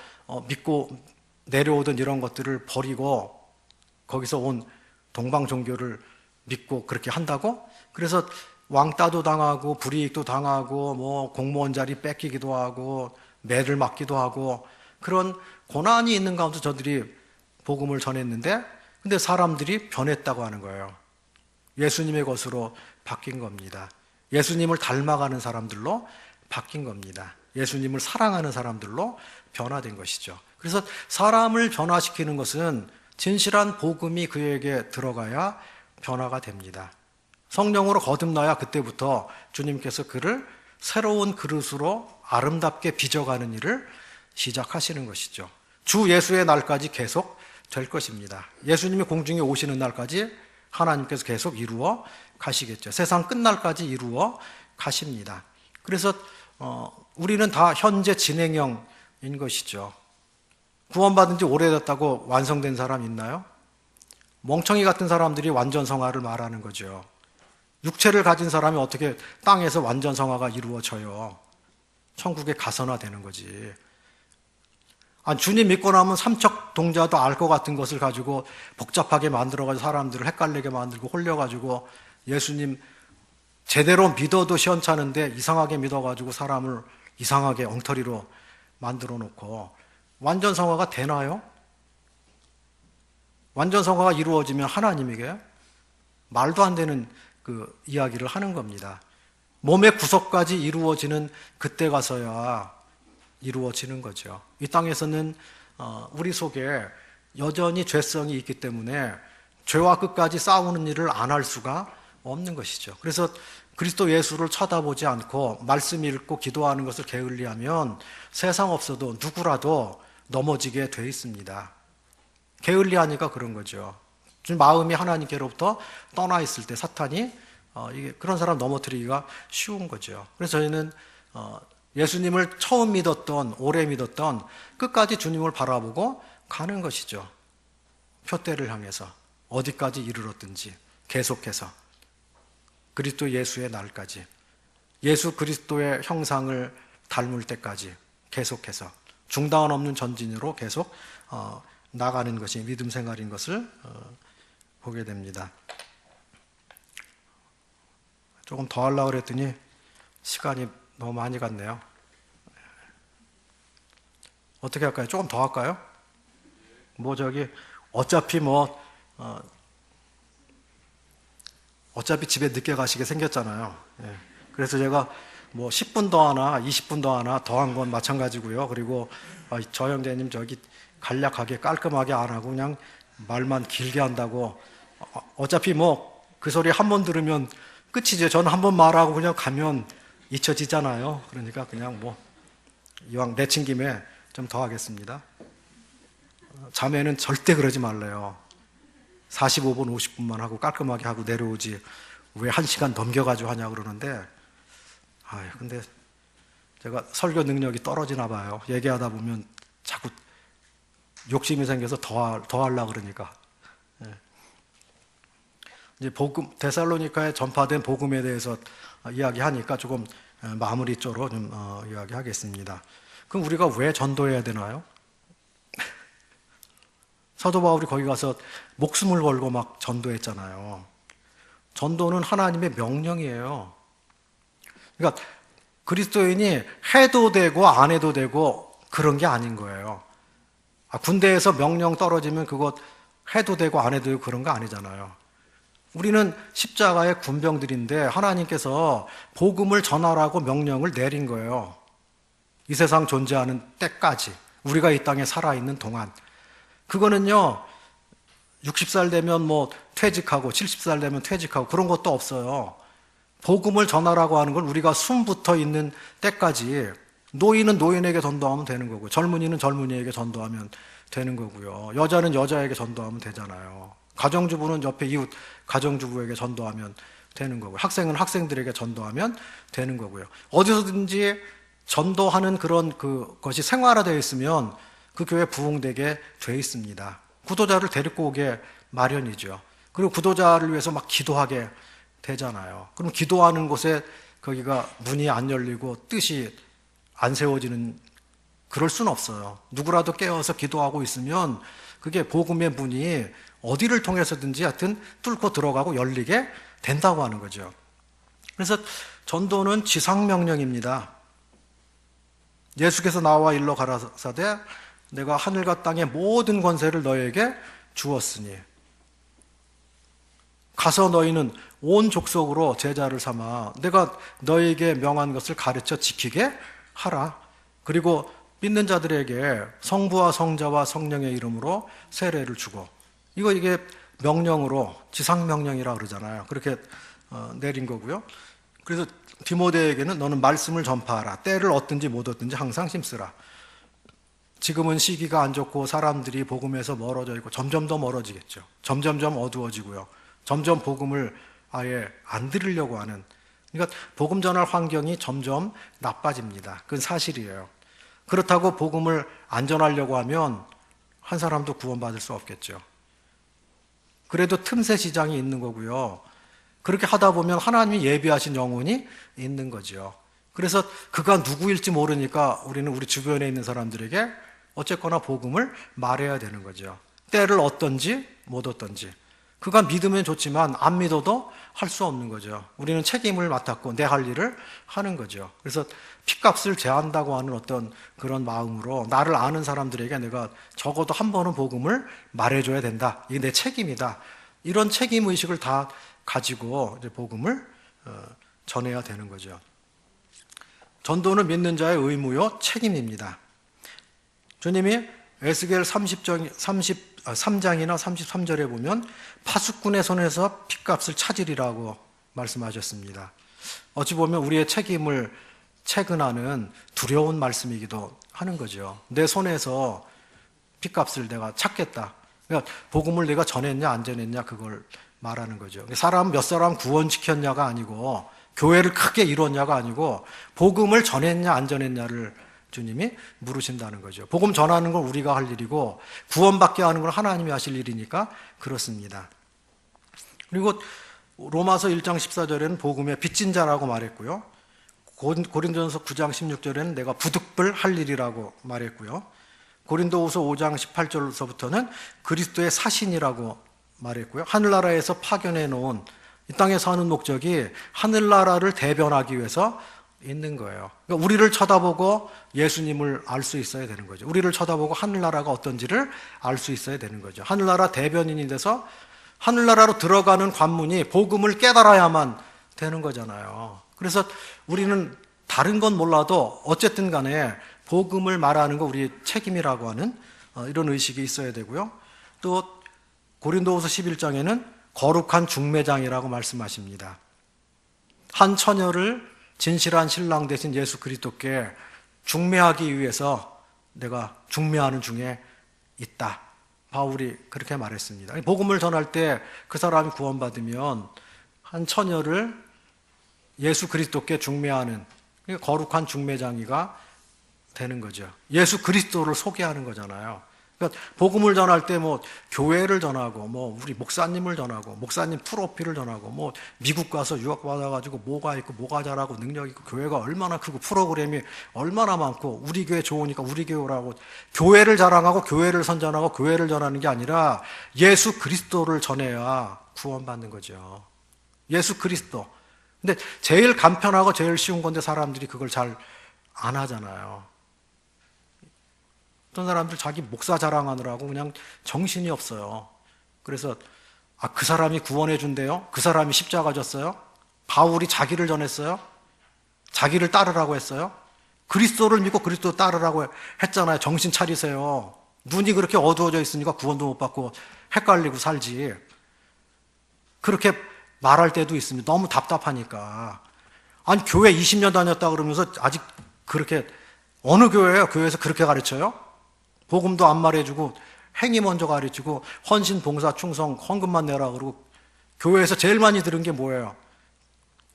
믿고 내려오던 이런 것들을 버리고 거기서 온 동방 종교를 믿고 그렇게 한다고? 그래서 왕따도 당하고 불이익도 당하고 공무원 자리 뺏기기도 하고 매를 맞기도 하고 그런 고난이 있는 가운데 저들이 복음을 전했는데 근데 사람들이 변했다고 하는 거예요. 예수님의 것으로 바뀐 겁니다. 예수님을 닮아가는 사람들로 바뀐 겁니다. 예수님을 사랑하는 사람들로 변화된 것이죠. 그래서 사람을 변화시키는 것은 진실한 복음이 그에게 들어가야 변화가 됩니다. 성령으로 거듭나야 그때부터 주님께서 그를 새로운 그릇으로 아름답게 빚어가는 일을 시작하시는 것이죠. 주 예수의 날까지 계속 될 것입니다. 예수님이 공중에 오시는 날까지 하나님께서 계속 이루어 가시겠죠. 세상 끝날까지 이루어 가십니다. 그래서 우리는 다 현재 진행형인 것이죠. 구원받은 지 오래됐다고 완성된 사람 있나요? 멍청이 같은 사람들이 완전 성화를 말하는 거죠. 육체를 가진 사람이 어떻게 땅에서 완전 성화가 이루어져요? 천국에 가서나 되는 거지. 주님 믿고 나면 삼척 동자도 알 것 같은 것을 가지고 복잡하게 만들어가지고 사람들을 헷갈리게 만들고 홀려가지고 예수님 제대로 믿어도 시원찮은데 이상하게 믿어가지고 사람을 이상하게 엉터리로 만들어 놓고 완전 성화가 되나요? 완전 성화가 이루어지면 하나님에게 말도 안 되는 그 이야기를 하는 겁니다. 몸의 구속까지 이루어지는 그때 가서야 이루어지는 거죠. 이 땅에서는 우리 속에 여전히 죄성이 있기 때문에 죄와 끝까지 싸우는 일을 안 할 수가 없는 것이죠. 그래서 그리스도 예수를 쳐다보지 않고 말씀 읽고 기도하는 것을 게을리하면 세상 없어도 누구라도 넘어지게 돼 있습니다. 게을리하니까 그런 거죠. 마음이 하나님께로부터 떠나 있을 때 사탄이 그런 사람 넘어뜨리기가 쉬운 거죠. 그래서 저희는 예수님을 처음 믿었던, 오래 믿었던 끝까지 주님을 바라보고 가는 것이죠. 표대를 향해서 어디까지 이르렀든지 계속해서 그리스도 예수의 날까지, 예수 그리스도의 형상을 닮을 때까지 계속해서 중단 없는 전진으로 계속 나가는 것이 믿음 생활인 것을 보게 됩니다. 조금 더 하려고 그랬더니 시간이 너무 많이 갔네요. 어떻게 할까요? 조금 더 할까요? 어차피 집에 늦게 가시게 생겼잖아요. 예. 그래서 제가 뭐 10분 더 하나 20분 더 하나 더한 건 마찬가지고요. 그리고 저 형제님 저기 간략하게 깔끔하게 안 하고 그냥 말만 길게 한다고 어차피 뭐 그 소리 한 번 들으면 끝이죠. 저는 한 번 말하고 그냥 가면 잊혀지잖아요. 그러니까 그냥 뭐 이왕 내친 김에 좀 더 하겠습니다. 자매는 절대 그러지 말래요. 45분 50분만 하고 깔끔하게 하고 내려오지 왜 1시간 넘겨가지고 하냐 그러는데 근데 제가 설교 능력이 떨어지나 봐요. 얘기하다 보면 자꾸 욕심이 생겨서 더 하려고 그러니까. 이제 복음, 데살로니카에 전파된 복음에 대해서 이야기하니까 조금 마무리 쪽으로 좀 이야기하겠습니다. 그럼 우리가 왜 전도해야 되나요? 사도 바울이 거기 가서 목숨을 걸고 막 전도했잖아요. 전도는 하나님의 명령이에요. 그러니까 그리스도인이 해도 되고 안 해도 되고 그런 게 아닌 거예요. 군대에서 명령 떨어지면 그거 해도 되고 안 해도 되고 그런 거 아니잖아요. 우리는 십자가의 군병들인데 하나님께서 복음을 전하라고 명령을 내린 거예요. 이 세상 존재하는 때까지 우리가 이 땅에 살아있는 동안. 그거는요 60살 되면 뭐 퇴직하고 70살 되면 퇴직하고 그런 것도 없어요. 복음을 전하라고 하는 건 우리가 숨부터 있는 때까지 노인은 노인에게 전도하면 되는 거고 젊은이는 젊은이에게 전도하면 되는 거고요. 여자는 여자에게 전도하면 되잖아요. 가정주부는 옆에 이웃 가정주부에게 전도하면 되는 거고요. 학생은 학생들에게 전도하면 되는 거고요. 어디서든지 전도하는 그런 그것이 생활화되어 있으면 그 교회 부흥되게 돼 있습니다. 구도자를 데리고 오게 마련이죠. 그리고 구도자를 위해서 막 기도하게 되잖아요. 그럼 기도하는 곳에 거기가 문이 안 열리고 뜻이 안 세워지는 그럴 수는 없어요. 누구라도 깨어서 기도하고 있으면 그게 복음의 문이 어디를 통해서든지 하여튼 뚫고 들어가고 열리게 된다고 하는 거죠. 그래서 전도는 지상명령입니다. 예수께서 나와 일러 가라사대 내가 하늘과 땅의 모든 권세를 너에게 주었으니 가서 너희는 온 족속으로 제자를 삼아 내가 너에게 명한 것을 가르쳐 지키게 하라. 그리고 믿는 자들에게 성부와 성자와 성령의 이름으로 세례를 주고 이게 명령으로 지상명령이라고 그러잖아요. 그렇게 내린 거고요. 그래서 디모데에게는 너는 말씀을 전파하라. 때를 얻든지 못 얻든지 항상 힘쓰라. 지금은 시기가 안 좋고 사람들이 복음에서 멀어져 있고 점점 더 멀어지겠죠. 점점점 어두워지고요. 점점 복음을 아예 안 들으려고 하는 그러니까 복음 전할 환경이 점점 나빠집니다. 그건 사실이에요. 그렇다고 복음을 안 전하려고 하면 한 사람도 구원받을 수 없겠죠. 그래도 틈새 시장이 있는 거고요. 그렇게 하다 보면 하나님이 예비하신 영혼이 있는 거죠. 그래서 그가 누구일지 모르니까 우리는 우리 주변에 있는 사람들에게 어쨌거나 복음을 말해야 되는 거죠. 때를 얻든지 못 얻든지. 그가 믿으면 좋지만 안 믿어도 할 수 없는 거죠. 우리는 책임을 맡았고 내 할 일을 하는 거죠. 그래서 핏값을 제한다고 하는 어떤 그런 마음으로 나를 아는 사람들에게 내가 적어도 한 번은 복음을 말해줘야 된다. 이게 내 책임이다. 이런 책임의식을 다 가지고 이제 복음을 전해야 되는 거죠. 전도는 믿는 자의 의무요 책임입니다. 주님이 에스겔 33장이나 33절에 보면 파수꾼의 손에서 핏값을 찾으리라고 말씀하셨습니다. 어찌 보면 우리의 책임을 체근하는 두려운 말씀이기도 하는 거죠. 내 손에서 핏값을 내가 찾겠다. 그러니까 복음을 내가 전했냐 안 전했냐 그걸 말하는 거죠. 몇 사람 구원시켰냐가 아니고 교회를 크게 이뤘냐가 아니고 복음을 전했냐 안 전했냐를 주님이 물으신다는 거죠. 복음 전하는 건 우리가 할 일이고 구원받게 하는 건 하나님이 하실 일이니까 그렇습니다. 그리고 로마서 1장 14절에는 복음의 빚진 자라고 말했고요. 고린도전서 9장 16절에는 내가 부득불 할 일이라고 말했고요. 고린도후서 5장 18절서부터는 그리스도의 사신이라고 말했고요. 하늘나라에서 파견해 놓은 이 땅에서 하는 목적이 하늘나라를 대변하기 위해서 있는 거예요. 그러니까 우리를 쳐다보고 예수님을 알 수 있어야 되는 거죠. 우리를 쳐다보고 하늘나라가 어떤지를 알 수 있어야 되는 거죠. 하늘나라 대변인이 돼서 하늘나라로 들어가는 관문이 복음을 깨달아야만 되는 거잖아요. 그래서 우리는 다른 건 몰라도 어쨌든 간에 복음을 말하는 거 우리의 책임이라고 하는 이런 의식이 있어야 되고요. 또 고린도후서 11장에는 거룩한 중매장이라고 말씀하십니다. 한 처녀를 진실한 신랑 되신 예수 그리스도께 중매하기 위해서 내가 중매하는 중에 있다. 바울이 그렇게 말했습니다. 복음을 전할 때 그 사람이 구원받으면 한 처녀를 예수 그리스도께 중매하는 거룩한 중매장이가 되는 거죠. 예수 그리스도를 소개하는 거잖아요. 그러니까 복음을 전할 때 뭐 교회를 전하고 뭐 우리 목사님을 전하고 목사님 프로필을 전하고 뭐 미국 가서 유학 받아가지고 뭐가 있고 뭐가 잘하고 능력 있고 교회가 얼마나 크고 프로그램이 얼마나 많고 우리 교회 좋으니까 우리 교회라고 교회를 자랑하고 교회를 선전하고 교회를 전하는 게 아니라 예수 그리스도를 전해야 구원받는 거죠. 예수 그리스도. 근데 제일 간편하고 제일 쉬운 건데 사람들이 그걸 잘 안 하잖아요. 어떤 사람들 자기 목사 자랑하느라고 그냥 정신이 없어요. 그래서 그 사람이 구원해 준대요? 그 사람이 십자가 졌어요? 바울이 자기를 전했어요? 자기를 따르라고 했어요? 그리스도를 믿고 그리스도 따르라고 했잖아요. 정신 차리세요. 눈이 그렇게 어두워져 있으니까 구원도 못 받고 헷갈리고 살지. 그렇게 말할 때도 있습니다. 너무 답답하니까. 아니 교회 20년 다녔다 그러면서 아직 그렇게 어느 교회예요? 교회에서 그렇게 가르쳐요? 복음도 안 말해주고 행위 먼저 가르치고 헌신, 봉사, 충성, 헌금만 내라 그러고 교회에서 제일 많이 들은 게 뭐예요?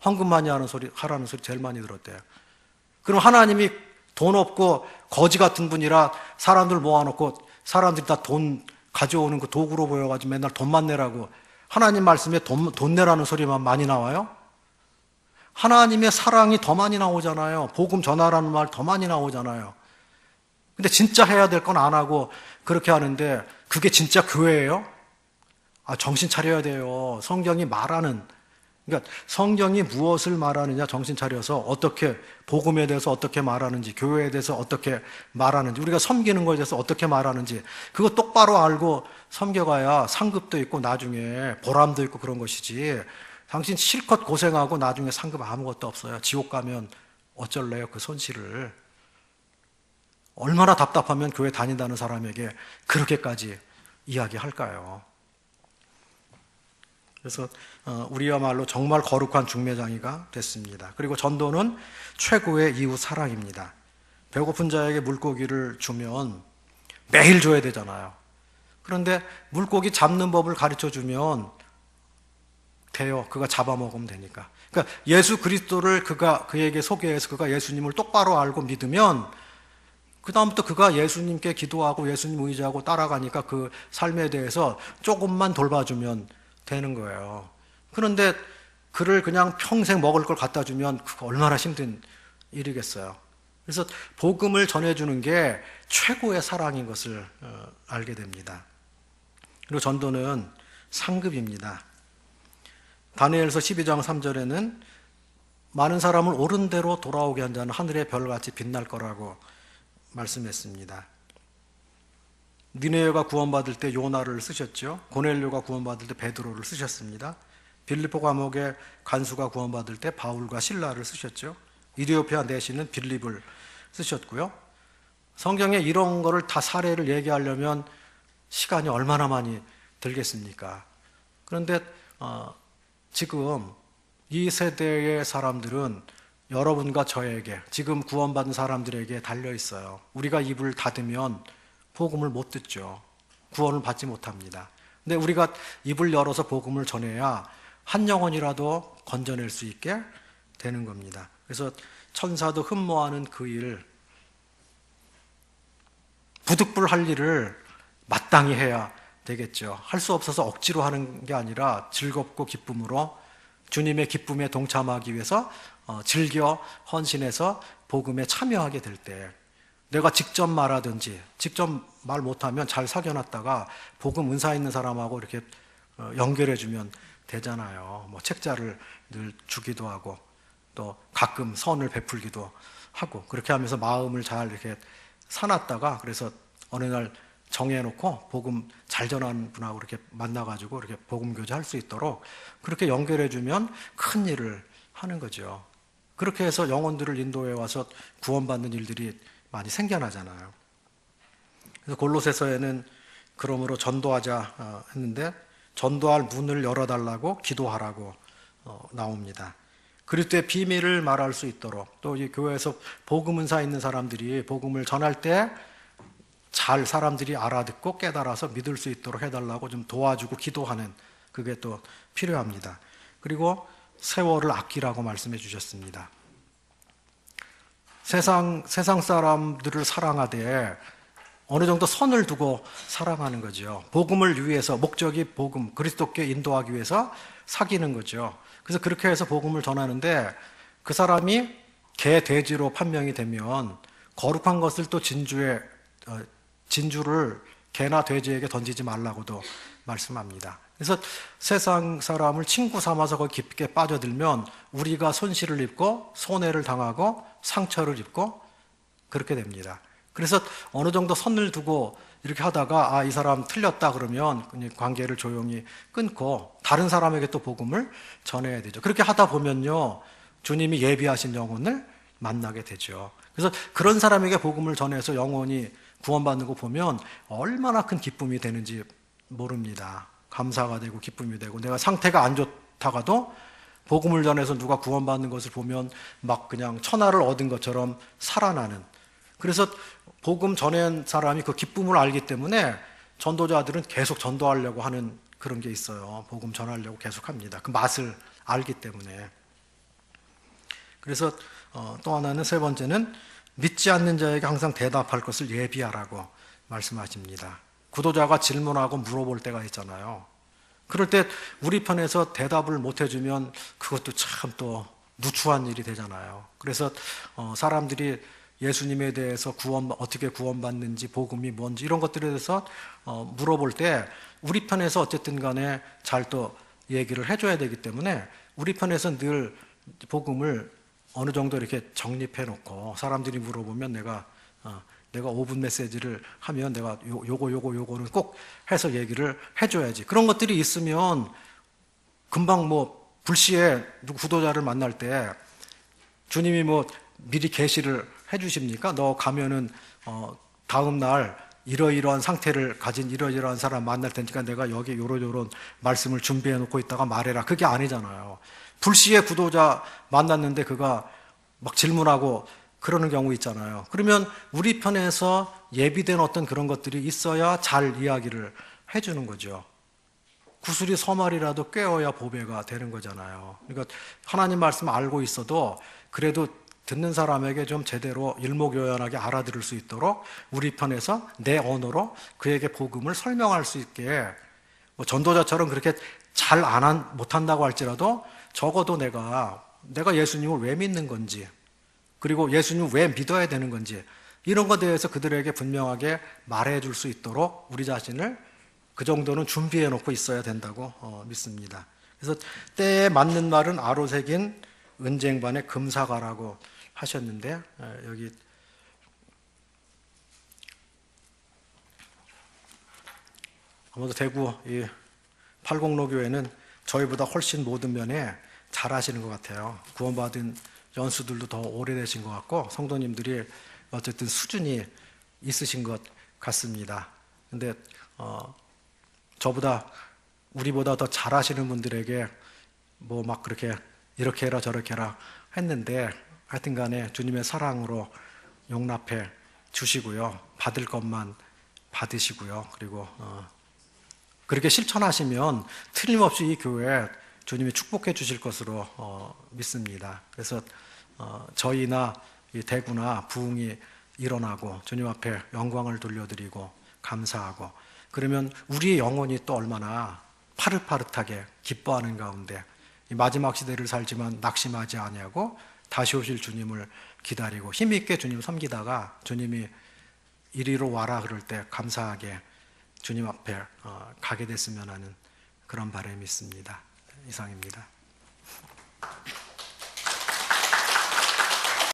헌금 많이 하라는 소리 제일 많이 들었대요. 그럼 하나님이 돈 없고 거지 같은 분이라 사람들 모아놓고 사람들이 다 돈 가져오는 그 도구로 보여가지고 맨날 돈만 내라고 하나님 말씀에 돈 내라는 소리만 많이 나와요? 하나님의 사랑이 더 많이 나오잖아요. 복음 전하라는 말 더 많이 나오잖아요. 근데 진짜 해야 될 건 안 하고 그렇게 하는데 그게 진짜 교회예요? 정신 차려야 돼요. 성경이 말하는, 그러니까 성경이 무엇을 말하느냐 정신 차려서 어떻게 복음에 대해서 어떻게 말하는지 교회에 대해서 어떻게 말하는지 우리가 섬기는 것에 대해서 어떻게 말하는지 그거 똑바로 알고 섬겨가야 상급도 있고 나중에 보람도 있고 그런 것이지 당신 실컷 고생하고 나중에 상급 아무것도 없어요. 지옥 가면 어쩔래요 그 손실을. 얼마나 답답하면 교회 다닌다는 사람에게 그렇게까지 이야기할까요? 그래서 우리야말로 정말 거룩한 중매장이가 됐습니다. 그리고 전도는 최고의 이웃 사랑입니다. 배고픈 자에게 물고기를 주면 매일 줘야 되잖아요. 그런데 물고기 잡는 법을 가르쳐주면 돼요. 그가 잡아먹으면 되니까. 그러니까 예수 그리스도를 그에게 소개해서 그가 예수님을 똑바로 알고 믿으면 그 다음부터 그가 예수님께 기도하고 예수님 의지하고 따라가니까 그 삶에 대해서 조금만 돌봐주면 되는 거예요. 그런데 그를 그냥 평생 먹을 걸 갖다 주면 그거 얼마나 힘든 일이겠어요. 그래서 복음을 전해주는 게 최고의 사랑인 것을 알게 됩니다. 그리고 전도는 상급입니다. 다니엘서 12장 3절에는 많은 사람을 옳은 대로 돌아오게 한 자는 하늘의 별같이 빛날 거라고 말씀했습니다. 니네가 구원받을 때 요나를 쓰셨죠. 고넬료가 구원받을 때 베드로를 쓰셨습니다. 빌립보 감옥의 간수가 구원받을 때 바울과 실라를 쓰셨죠. 이디오피아 내시는 빌립을 쓰셨고요. 성경에 이런 거를 다 사례를 얘기하려면 시간이 얼마나 많이 들겠습니까? 그런데 지금 이 세대의 사람들은 여러분과 저에게 지금 구원받은 사람들에게 달려있어요. 우리가 입을 닫으면 복음을 못 듣죠. 구원을 받지 못합니다. 근데 우리가 입을 열어서 복음을 전해야 한 영혼이라도 건져낼 수 있게 되는 겁니다. 그래서 천사도 흠모하는 그 일, 부득불 할 일을 마땅히 해야 되겠죠. 할 수 없어서 억지로 하는 게 아니라 즐겁고 기쁨으로 주님의 기쁨에 동참하기 위해서 즐겨 헌신해서 복음에 참여하게 될 때 내가 직접 말하든지 직접 말 못하면 잘 사겨놨다가 복음 은사 있는 사람하고 이렇게 연결해주면 되잖아요. 뭐 책자를 늘 주기도 하고 또 가끔 선을 베풀기도 하고 그렇게 하면서 마음을 잘 이렇게 사놨다가 그래서 어느 날 정해놓고 복음 잘 전하는 분하고 이렇게 만나가지고 이렇게 복음 교제할 수 있도록 그렇게 연결해주면 큰 일을 하는 거죠. 그렇게 해서 영혼들을 인도해 와서 구원받는 일들이 많이 생겨나잖아요. 그래서 골로새서에는 그러므로 전도하자 했는데 전도할 문을 열어달라고 기도하라고 나옵니다. 그리스도의 비밀을 말할 수 있도록, 또 이 교회에서 복음 은사 있는 사람들이 복음을 전할 때 잘 사람들이 알아듣고 깨달아서 믿을 수 있도록 해달라고 좀 도와주고 기도하는, 그게 또 필요합니다. 그리고 세월을 아끼라고 말씀해 주셨습니다. 세상 사람들을 사랑하되 어느 정도 선을 두고 사랑하는 거죠. 복음을 위해서, 목적이 복음, 그리스도께 인도하기 위해서 사귀는 거죠. 그래서 그렇게 해서 복음을 전하는데 그 사람이 개, 돼지로 판명이 되면 거룩한 것을 또 진주를 개나 돼지에게 던지지 말라고도 말씀합니다. 그래서 세상 사람을 친구 삼아서 거기 깊게 빠져들면 우리가 손실을 입고 손해를 당하고 상처를 입고 그렇게 됩니다. 그래서 어느 정도 선을 두고 이렇게 하다가 이 사람 틀렸다 그러면 관계를 조용히 끊고 다른 사람에게 또 복음을 전해야 되죠. 그렇게 하다 보면요, 주님이 예비하신 영혼을 만나게 되죠. 그래서 그런 사람에게 복음을 전해서 영혼이 구원받는 거 보면 얼마나 큰 기쁨이 되는지 모릅니다. 감사가 되고 기쁨이 되고, 내가 상태가 안 좋다가도 복음을 전해서 누가 구원받는 것을 보면 막 그냥 천하를 얻은 것처럼 살아나는, 그래서 복음 전한 사람이 그 기쁨을 알기 때문에 전도자들은 계속 전도하려고 하는 그런 게 있어요. 복음 전하려고 계속 합니다. 그 맛을 알기 때문에. 그래서 또 하나는, 세 번째는 믿지 않는 자에게 항상 대답할 것을 예비하라고 말씀하십니다. 구도자가 질문하고 물어볼 때가 있잖아요. 그럴 때 우리 편에서 대답을 못 해주면 그것도 참 또 누추한 일이 되잖아요. 그래서 사람들이 예수님에 대해서 어떻게 구원받는지, 복음이 뭔지 이런 것들에 대해서 물어볼 때 우리 편에서 어쨌든 간에 잘 또 얘기를 해줘야 되기 때문에 우리 편에서 늘 복음을 어느 정도 이렇게 정립해 놓고, 사람들이 물어보면 내가 5분 메시지를 하면 내가 요거는 꼭 해서 얘기를 해줘야지. 그런 것들이 있으면 금방 불시에 구도자를 만날 때 주님이 미리 계시를 해주십니까? 너 가면은 다음 날 이러이러한 상태를 가진 이러이러한 사람 만날 테니까 내가 여기 요런 말씀을 준비해 놓고 있다가 말해라. 그게 아니잖아요. 불시에 구도자 만났는데 그가 막 질문하고 그러는 경우 있잖아요. 그러면 우리 편에서 예비된 어떤 그런 것들이 있어야 잘 이야기를 해주는 거죠. 구슬이 서말이라도 꿰어야 보배가 되는 거잖아요. 그러니까 하나님 말씀 알고 있어도 그래도 듣는 사람에게 좀 제대로 일목요연하게 알아들을 수 있도록 우리 편에서 내 언어로 그에게 복음을 설명할 수 있게, 전도자처럼 그렇게 잘 못한다고 할지라도 적어도 내가 예수님을 왜 믿는 건지, 그리고 예수님을 왜 믿어야 되는 건지, 이런 것에 대해서 그들에게 분명하게 말해줄 수 있도록 우리 자신을 그 정도는 준비해 놓고 있어야 된다고 믿습니다. 그래서 때에 맞는 말은 아로 새긴 은쟁반의 금사가라고 하셨는데, 여기 아마도 대구 이 팔공로 교회는 저희보다 훨씬 모든 면에 잘하시는 것 같아요. 구원받은 연수들도 더 오래되신 것 같고 성도님들이 어쨌든 수준이 있으신 것 같습니다. 근데 우리보다 더 잘하시는 분들에게 막 그렇게 이렇게 해라 저렇게 해라 했는데, 하여튼 간에 주님의 사랑으로 용납해 주시고요. 받을 것만 받으시고요. 그리고 그렇게 실천하시면 틀림없이 이 교회 주님이 축복해 주실 것으로 믿습니다. 그래서 저희나 이 대구나 부흥이 일어나고 주님 앞에 영광을 돌려드리고 감사하고, 그러면 우리의 영혼이 또 얼마나 파릇파릇하게 기뻐하는 가운데 이 마지막 시대를 살지만 낙심하지 아니하고 다시 오실 주님을 기다리고 힘있게 주님 섬기다가 주님이 이리로 와라 그럴 때 감사하게 주님 앞에 가게 됐으면 하는 그런 바람이 있습니다. 이상입니다.